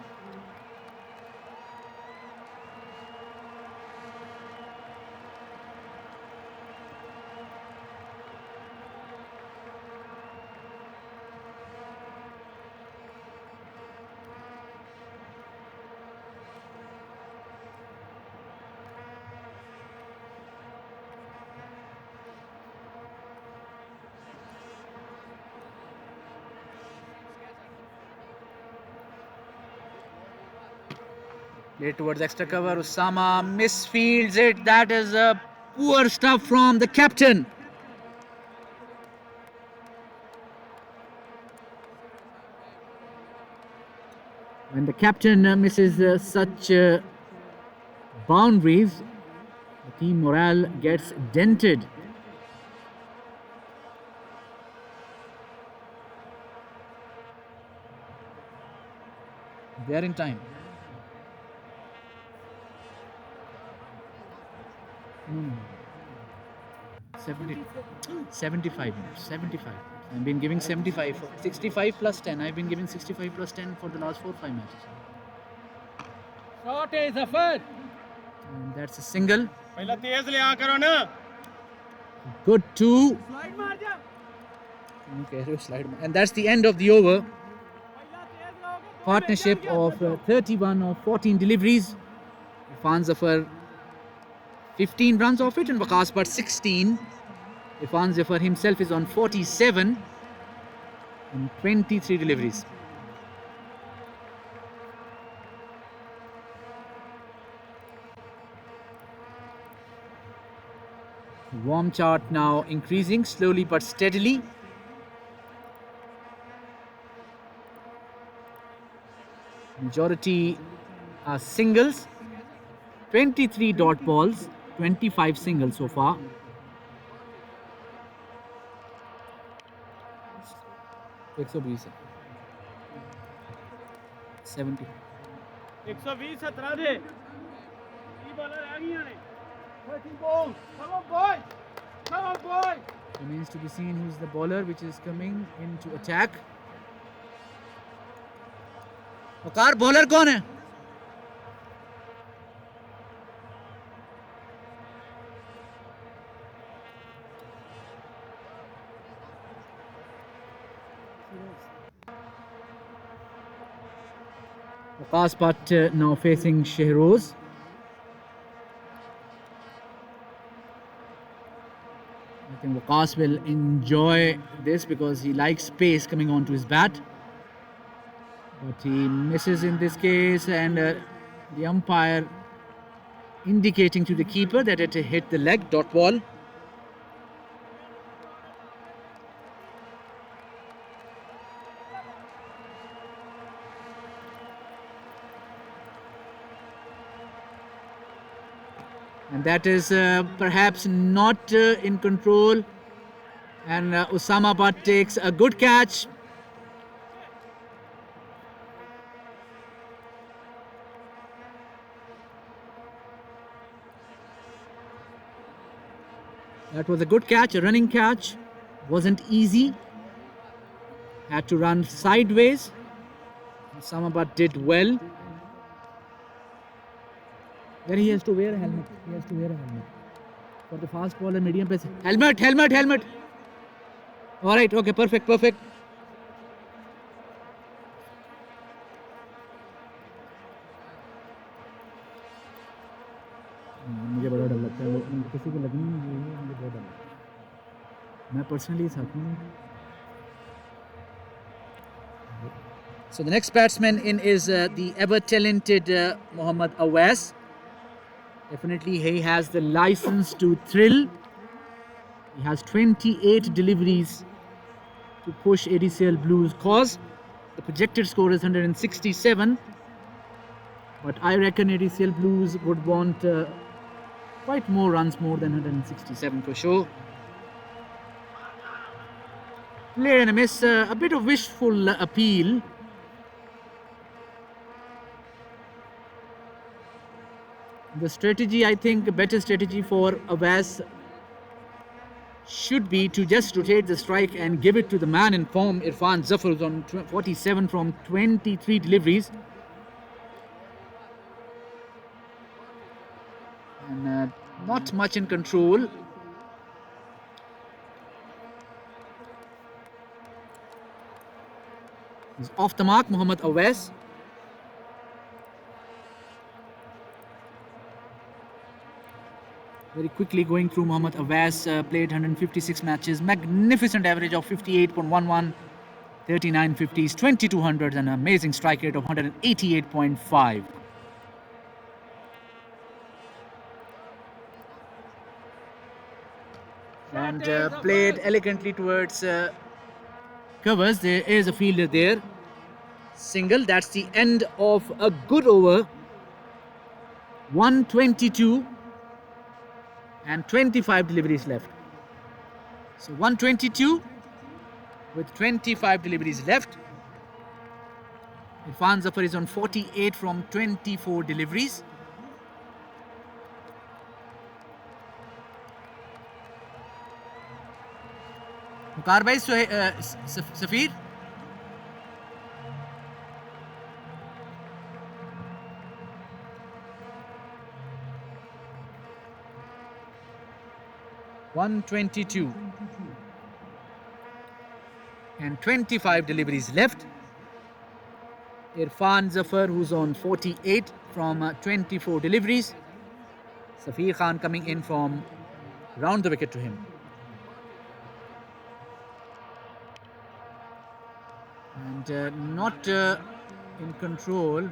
Played towards extra cover. Usama misfields it. That is poor stuff from the captain. When the captain misses such boundaries, the team morale gets dented. They are in time. No. 75 minutes. 75. I've been giving 75. 65 plus 10. I've been giving 65 plus 10 for the last 4-5 matches.
Shot is Zafar.
And that's a single.
पहला तेज ले आ करो ना.
Good 2.
Slide मार जा.
Okay, slide. And that's the end of the over. Partnership of 31 or 14 deliveries. Irfan Zafar 15 runs off it, and Waqas Butt 16. Irfan Zafar himself is on 47 and 23 deliveries. Warm chart now increasing slowly but steadily. Majority are singles. 23 dot balls, 25 singles so far. एक सौ 70.
120 17 ਦੇ 30 ਬਾਲਾਂ ਰਹਿ ਗਈਆਂ ਨੇ 30 balls come on boys come on boys.
Remains to be seen who's the bowler which is coming in to attack. Waqar bowler कौन है? Waqas Butt now facing Shehroz. I think Waqas will enjoy this because he likes space coming onto his bat. But he misses in this case, and the umpire indicating to the keeper that it hit the leg, dot ball. And that is perhaps not in control. And Usama Butt takes a good catch. That was a good catch, a running catch. Wasn't easy. Had to run sideways. Usama Butt did well. Then he has to wear a helmet. He has to wear a helmet. For the fast bowler, medium pace. Helmet, helmet, helmet. All right, okay, perfect, perfect. मुझे बड़ा डर लगता है किसी को लगनी नहीं चाहिए मुझे बहुत डर लगता है मैं पर्सनली साथ हूँ. So the next batsman in is the ever talented Mohammad Awais. Definitely he has the license to thrill. He has 28 deliveries to push ADCL Blues' cause. The projected score is 167. But I reckon ADCL Blues would want quite more runs, more than 167 for sure. Played and a miss, a bit of wishful appeal. The strategy, I think, a better strategy for Awais should be to just rotate the strike and give it to the man in form, Irfan Zafar, who's on 47 from 23 deliveries. And not much in control. He's off the mark, Mohammad Awais. Very quickly going through Mohammad Awais, played 156 matches, magnificent average of 58.11, 39 50s, 22 hundreds, and an amazing strike rate of 188.5. And played elegantly towards covers. There is a fielder there. Single. That's the end of a good over. 122 and 25 deliveries left. So 122 with 25 deliveries left. Irfan Zafar is on 48 from 24 deliveries. Mukhar bhai, Safir. $122 and 25 deliveries left. Irfan Zafar, who's on 48 from 24 deliveries. Safir Khan coming in from round the wicket to him. And not in control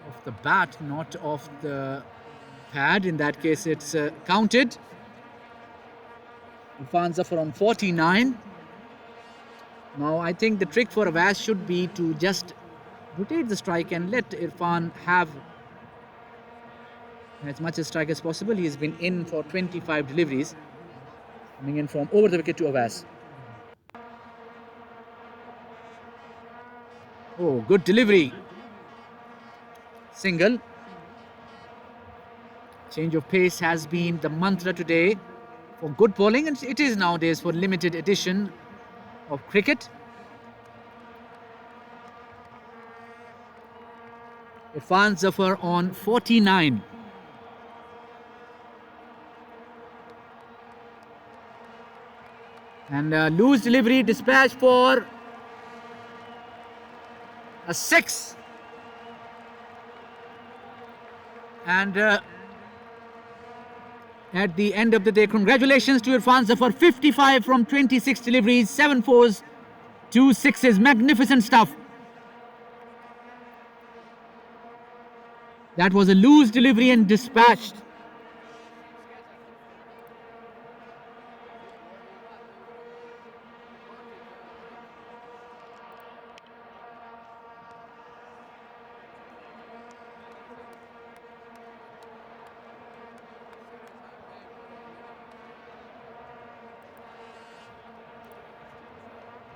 of the bat, not of the pad. In that case, it's counted. Irfan Zafar on 49. Now, I think the trick for Awais should be to just rotate the strike and let Irfan have as much as strike as possible. He has been in for 25 deliveries, coming in from over the wicket to Awais. Oh, good delivery. Single. Change of pace has been the mantra today for good bowling, and it is nowadays for limited edition of cricket. Irfan Zafar on 49. And loose delivery, dispatch for a 6. And at the end of the day, congratulations to Irfan Zafar. 55 from 26 deliveries, 7 fours, 2 sixes. Magnificent stuff. That was a loose delivery and dispatched.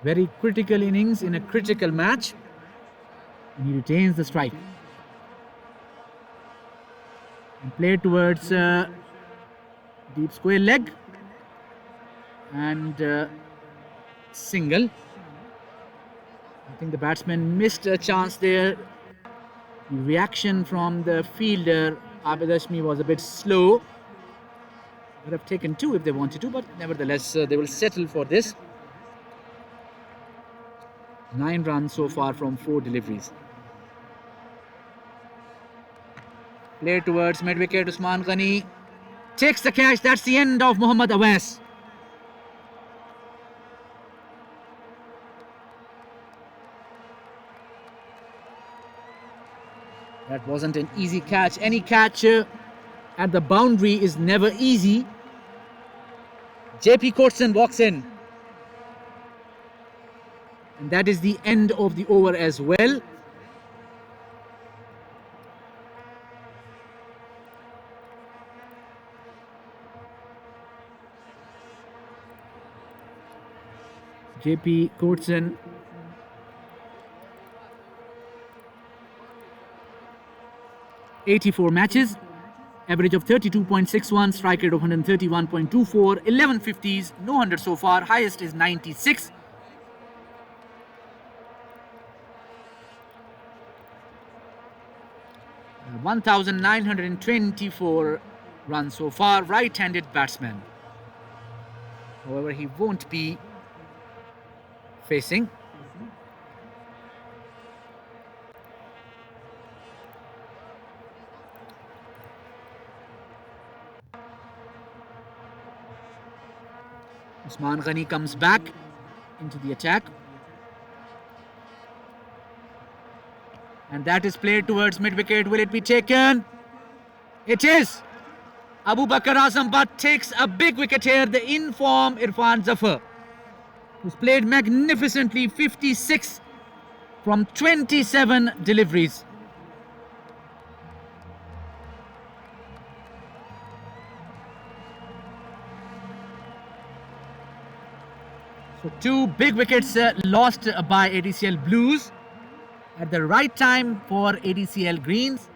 Very critical innings in a critical match. And he retains the strike. And play towards deep square leg. And single. I think the batsman missed a chance there. The reaction from the fielder, Abid Hashmi, was a bit slow. Would have taken 2 if they wanted to, but nevertheless they will settle for this. 9 runs so far from 4 deliveries. Play towards mid-wicket. Usman Ghani takes the catch. That's the end of Mohammad Awais. That wasn't an easy catch. Any catch at the boundary is never easy. JP Courtson walks in. And that is the end of the over as well. JP Courtson (84 matches), average of 32.61, strike rate of 131.24, 11 50s, no 100 so far, highest is 96. Uh, 1,924 runs so far, right-handed batsman. However, he won't be facing. Usman Ghani comes back into the attack. And that is played towards mid-wicket. Will it be taken? It is. Abu Bakr Azam Butt takes a big wicket here. The in-form Irfan Zafar, who's played magnificently, 56 from 27 deliveries. So 2 big wickets lost by ADCL Blues at the right time for ADCL Greens.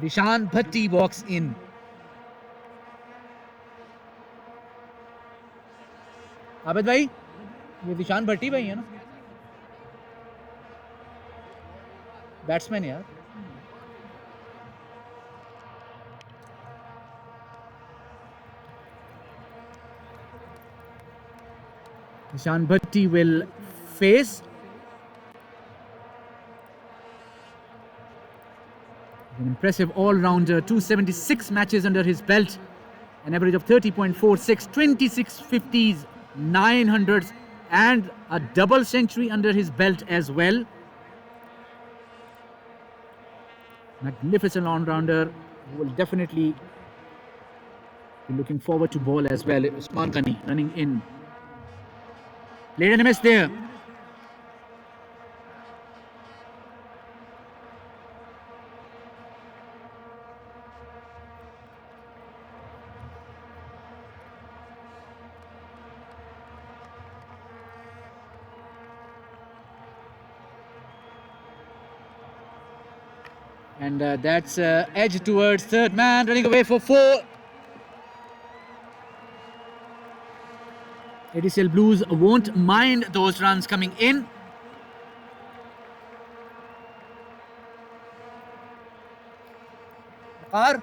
Vishan Bhatti walks in. Abid भाई, ये विशान भट्टी भाई है ना, batsman यार. Vishan Bhatti will face. An impressive all-rounder, 276 matches under his belt, an average of 30.46, 26 50s, 900s and a double century under his belt as well. Magnificent all-rounder who will definitely be looking forward to ball as well. Usman Ghani running in. Played and a miss there. And that's edge towards third man, running away for 4. ADCL Blues won't mind those runs coming in. और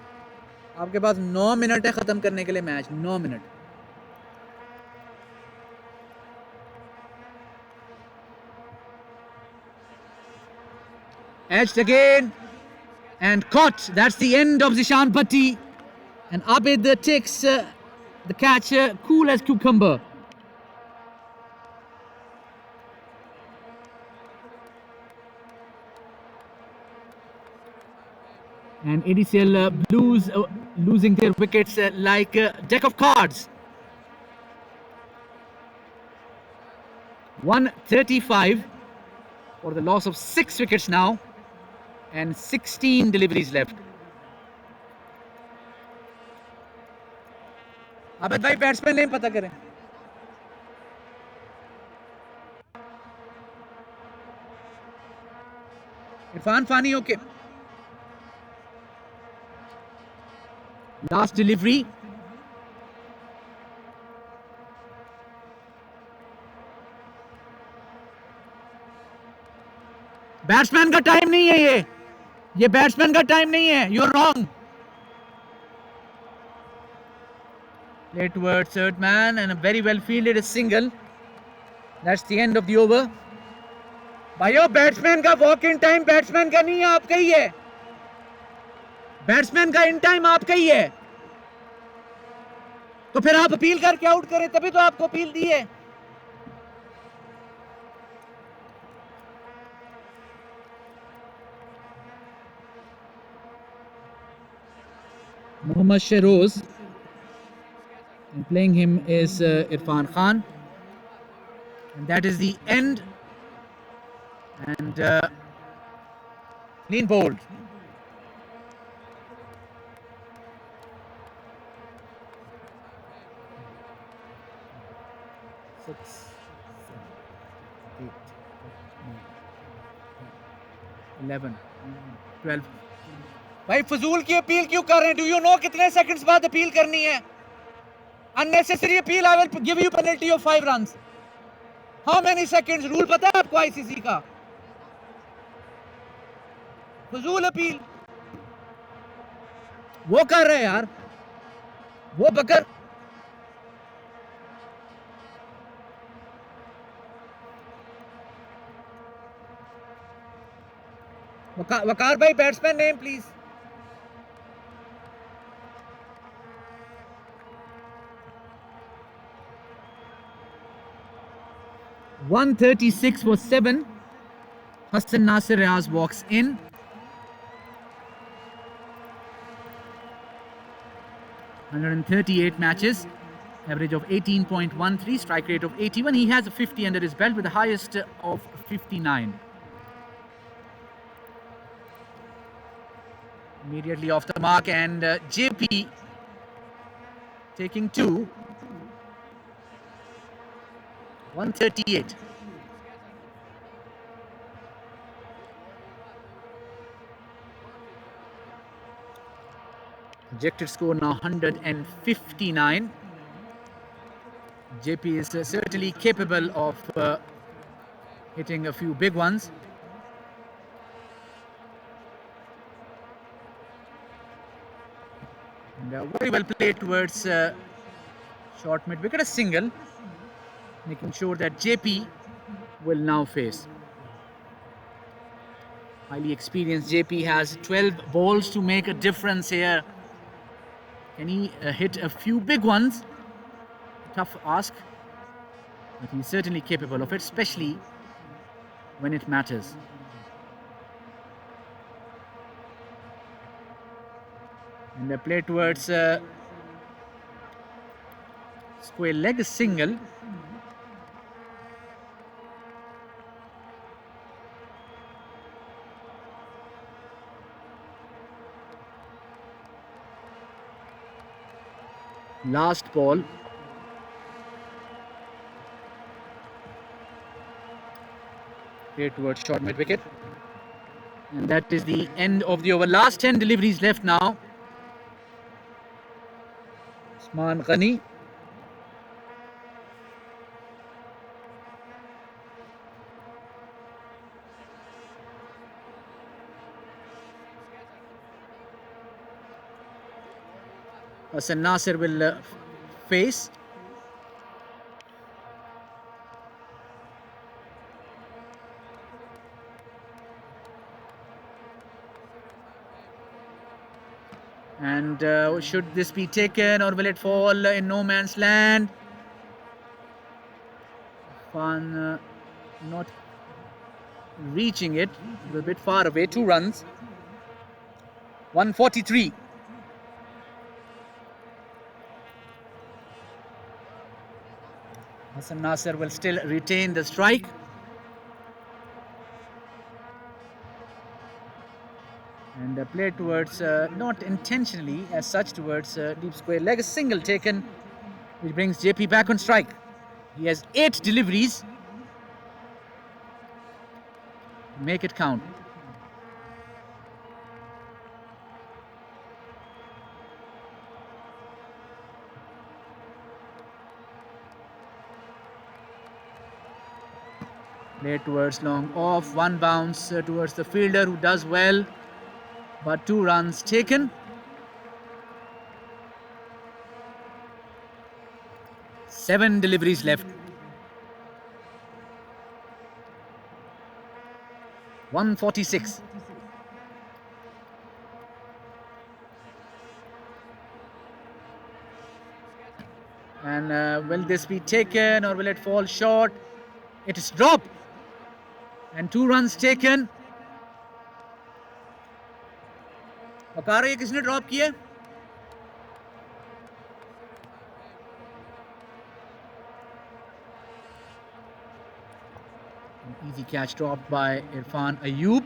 आपके पास 9 minute है खत्म करने के लिए match. 9 minute. Edged again and caught. That's the end of Zishan Bhatti. And Abid takes the catch cool as cucumber. And ADCL Blues losing their wickets like a deck of cards. 135 for the loss of 6 wickets now. And 16 deliveries left. Abid भाई batsman name पता करें. Irfan Fani. Okay. Last delivery. Batsman का time नहीं है ये batsman का time नहीं है. You're wrong. Play towards third man and a very well fielded single. That's the end of the over. भाइयों बैट्समैन का वॉक इन टाइम बैट्समैन का नहीं है, आपका ही है. बैट्समैन का इन टाइम आपका ही है. तो फिर आप अपील करके आउट करें, तभी तो आपको अपील दी है. Mohammad Shehroz, and playing him is Irfan Khan, and that is the end. And clean bowled. Six, 7, 8, 9, 11, 12. भाई फजूल की अपील क्यों कर रहे हैं? डू यू नो कितने सेकंड्स बाद अपील करनी है? Unnecessary appeal. I will give you penalty of 5 runs. How many seconds? Rule पता है आपको आईसीसी का? फजूल अपील वो कर रहे हैं यार. वो बकर वकार भाई batsman name please. .136 for 7. Hassan Nasir Riaz walks in. (138 matches, average of 18.13, strike rate of 81. He has a 50 under his belt with the highest of 59. Immediately off the mark, and JP taking 2. 138. Projected score now 159. JP is certainly capable of hitting a few big ones. And very well played towards short mid wicket, a single, making sure that JP will now face. Highly experienced JP has 12 balls to make a difference here. Can he hit a few big ones? Tough ask, but he's certainly capable of it, especially when it matters. And they play towards square leg single. Last ball. Play towards short mid wicket. And that is the end of the over. Last 10 deliveries left now. Usman Ghani. Hassan Nasir will face. And should this be taken or will it fall in no man's land? Fan not reaching it, a bit far away. 2 runs. 143. Hassan Nasir will still retain the strike. And play towards, not intentionally as such, towards deep square leg. A single taken, which brings JP back on strike. He has 8 deliveries. Make it count. Play towards long off. 1 bounce towards the fielder who does well. But 2 runs taken. 7 deliveries left. 146. And will this be taken or will it fall short? It is dropped. And 2 runs taken. वकार ये किसने drop किया? An easy catch dropped by Irfan Ayub.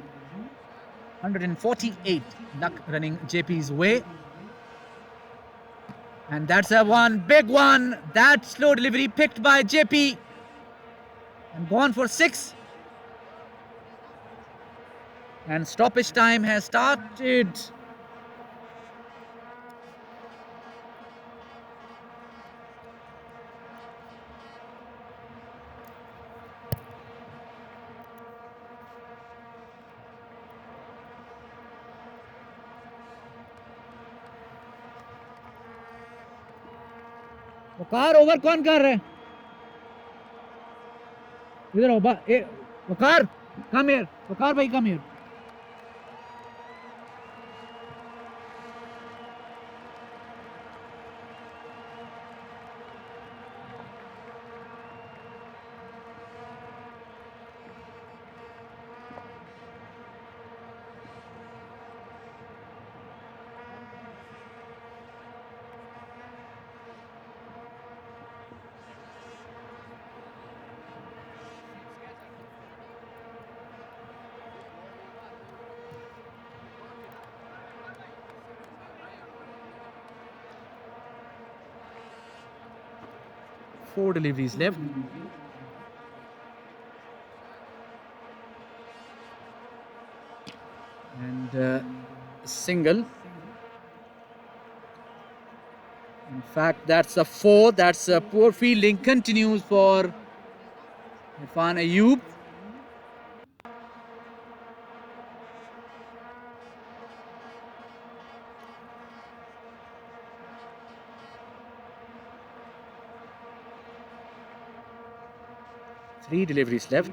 148. Luck running JP's way. And that's a one, big one. That slow delivery picked by JP. And gone for 6. And stoppage time has started. Waqar over कौन कर रहे हैं? इधर आओ वकार come here, वकार भाई come here. Four deliveries left. And single. In fact, that's a 4. That's a poor fielding. Continues for Irfan Ayub. Three deliveries left.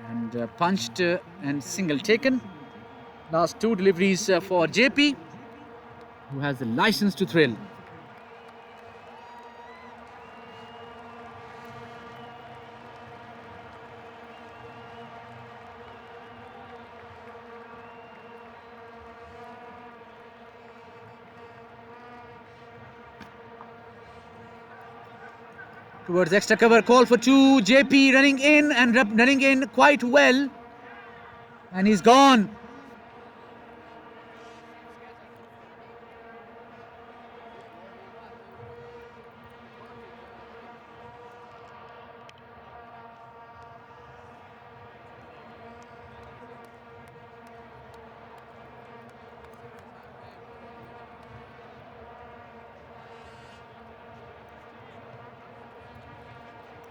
And punched and single taken. Last 2 deliveries for JP, who has the license to thrill. Towards extra cover, call for 2. JP running in and running in quite well. And he's gone.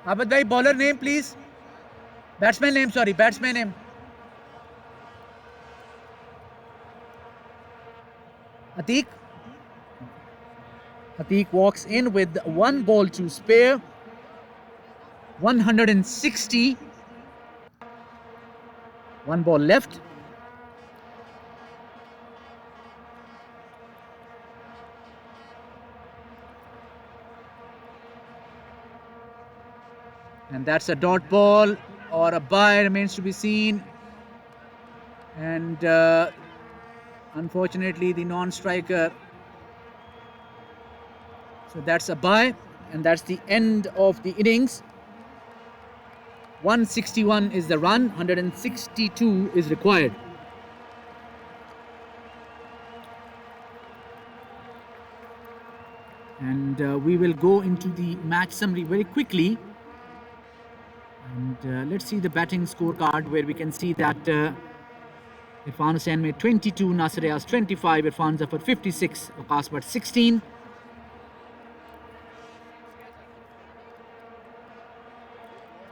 Abad bhai, bowler name please. Batsman name, sorry, batsman name. Atiq. Atiq walks in with 1 ball to spare. 160. 1 ball left. And that's a dot ball or a bye, remains to be seen. And unfortunately, the non-striker. So that's a bye, and that's the end of the innings. 161 is the run, 162 is required. And we will go into the match summary very quickly. And let's see the batting scorecard, where we can see that Irfan Hussain made 22, Nasir Riaz 25, Irfan Zafar 56, Waqas Bhatt 16.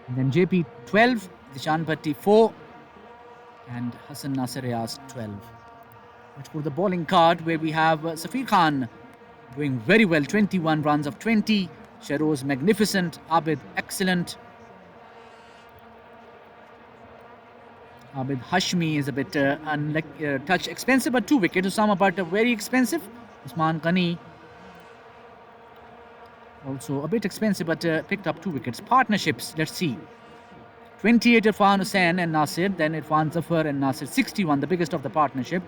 And then JP 12, Dishan Bhatti 4, and Hassan Nasir Riaz 12. Let's go to the bowling card, where we have Safir Khan doing very well, 21 runs of 20. Shahroz magnificent, Abid excellent. Abid Hashmi is a bit touch expensive, but 2 wickets. Usama Bhatt very expensive. Usman Ghani also a bit expensive, but picked up 2 wickets. Partnerships, let's see. 28 Irfan Hussain and Nasir, then Irfan Zafar and Nasir 61, the biggest of the partnership.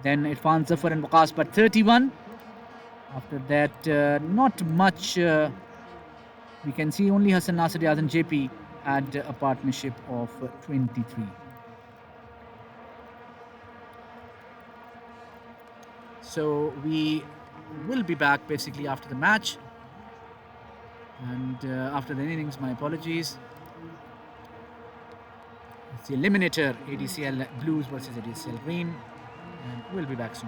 Then Irfan Zafar and Waqas Bhatt 31. After that, not much. We can see only Hassan Nasir Riaz and JP had a partnership of 23. So we will be back basically after the match, and after the innings. My apologies. It's the eliminator, ADCL Blues versus ADCL Green, and we'll be back soon.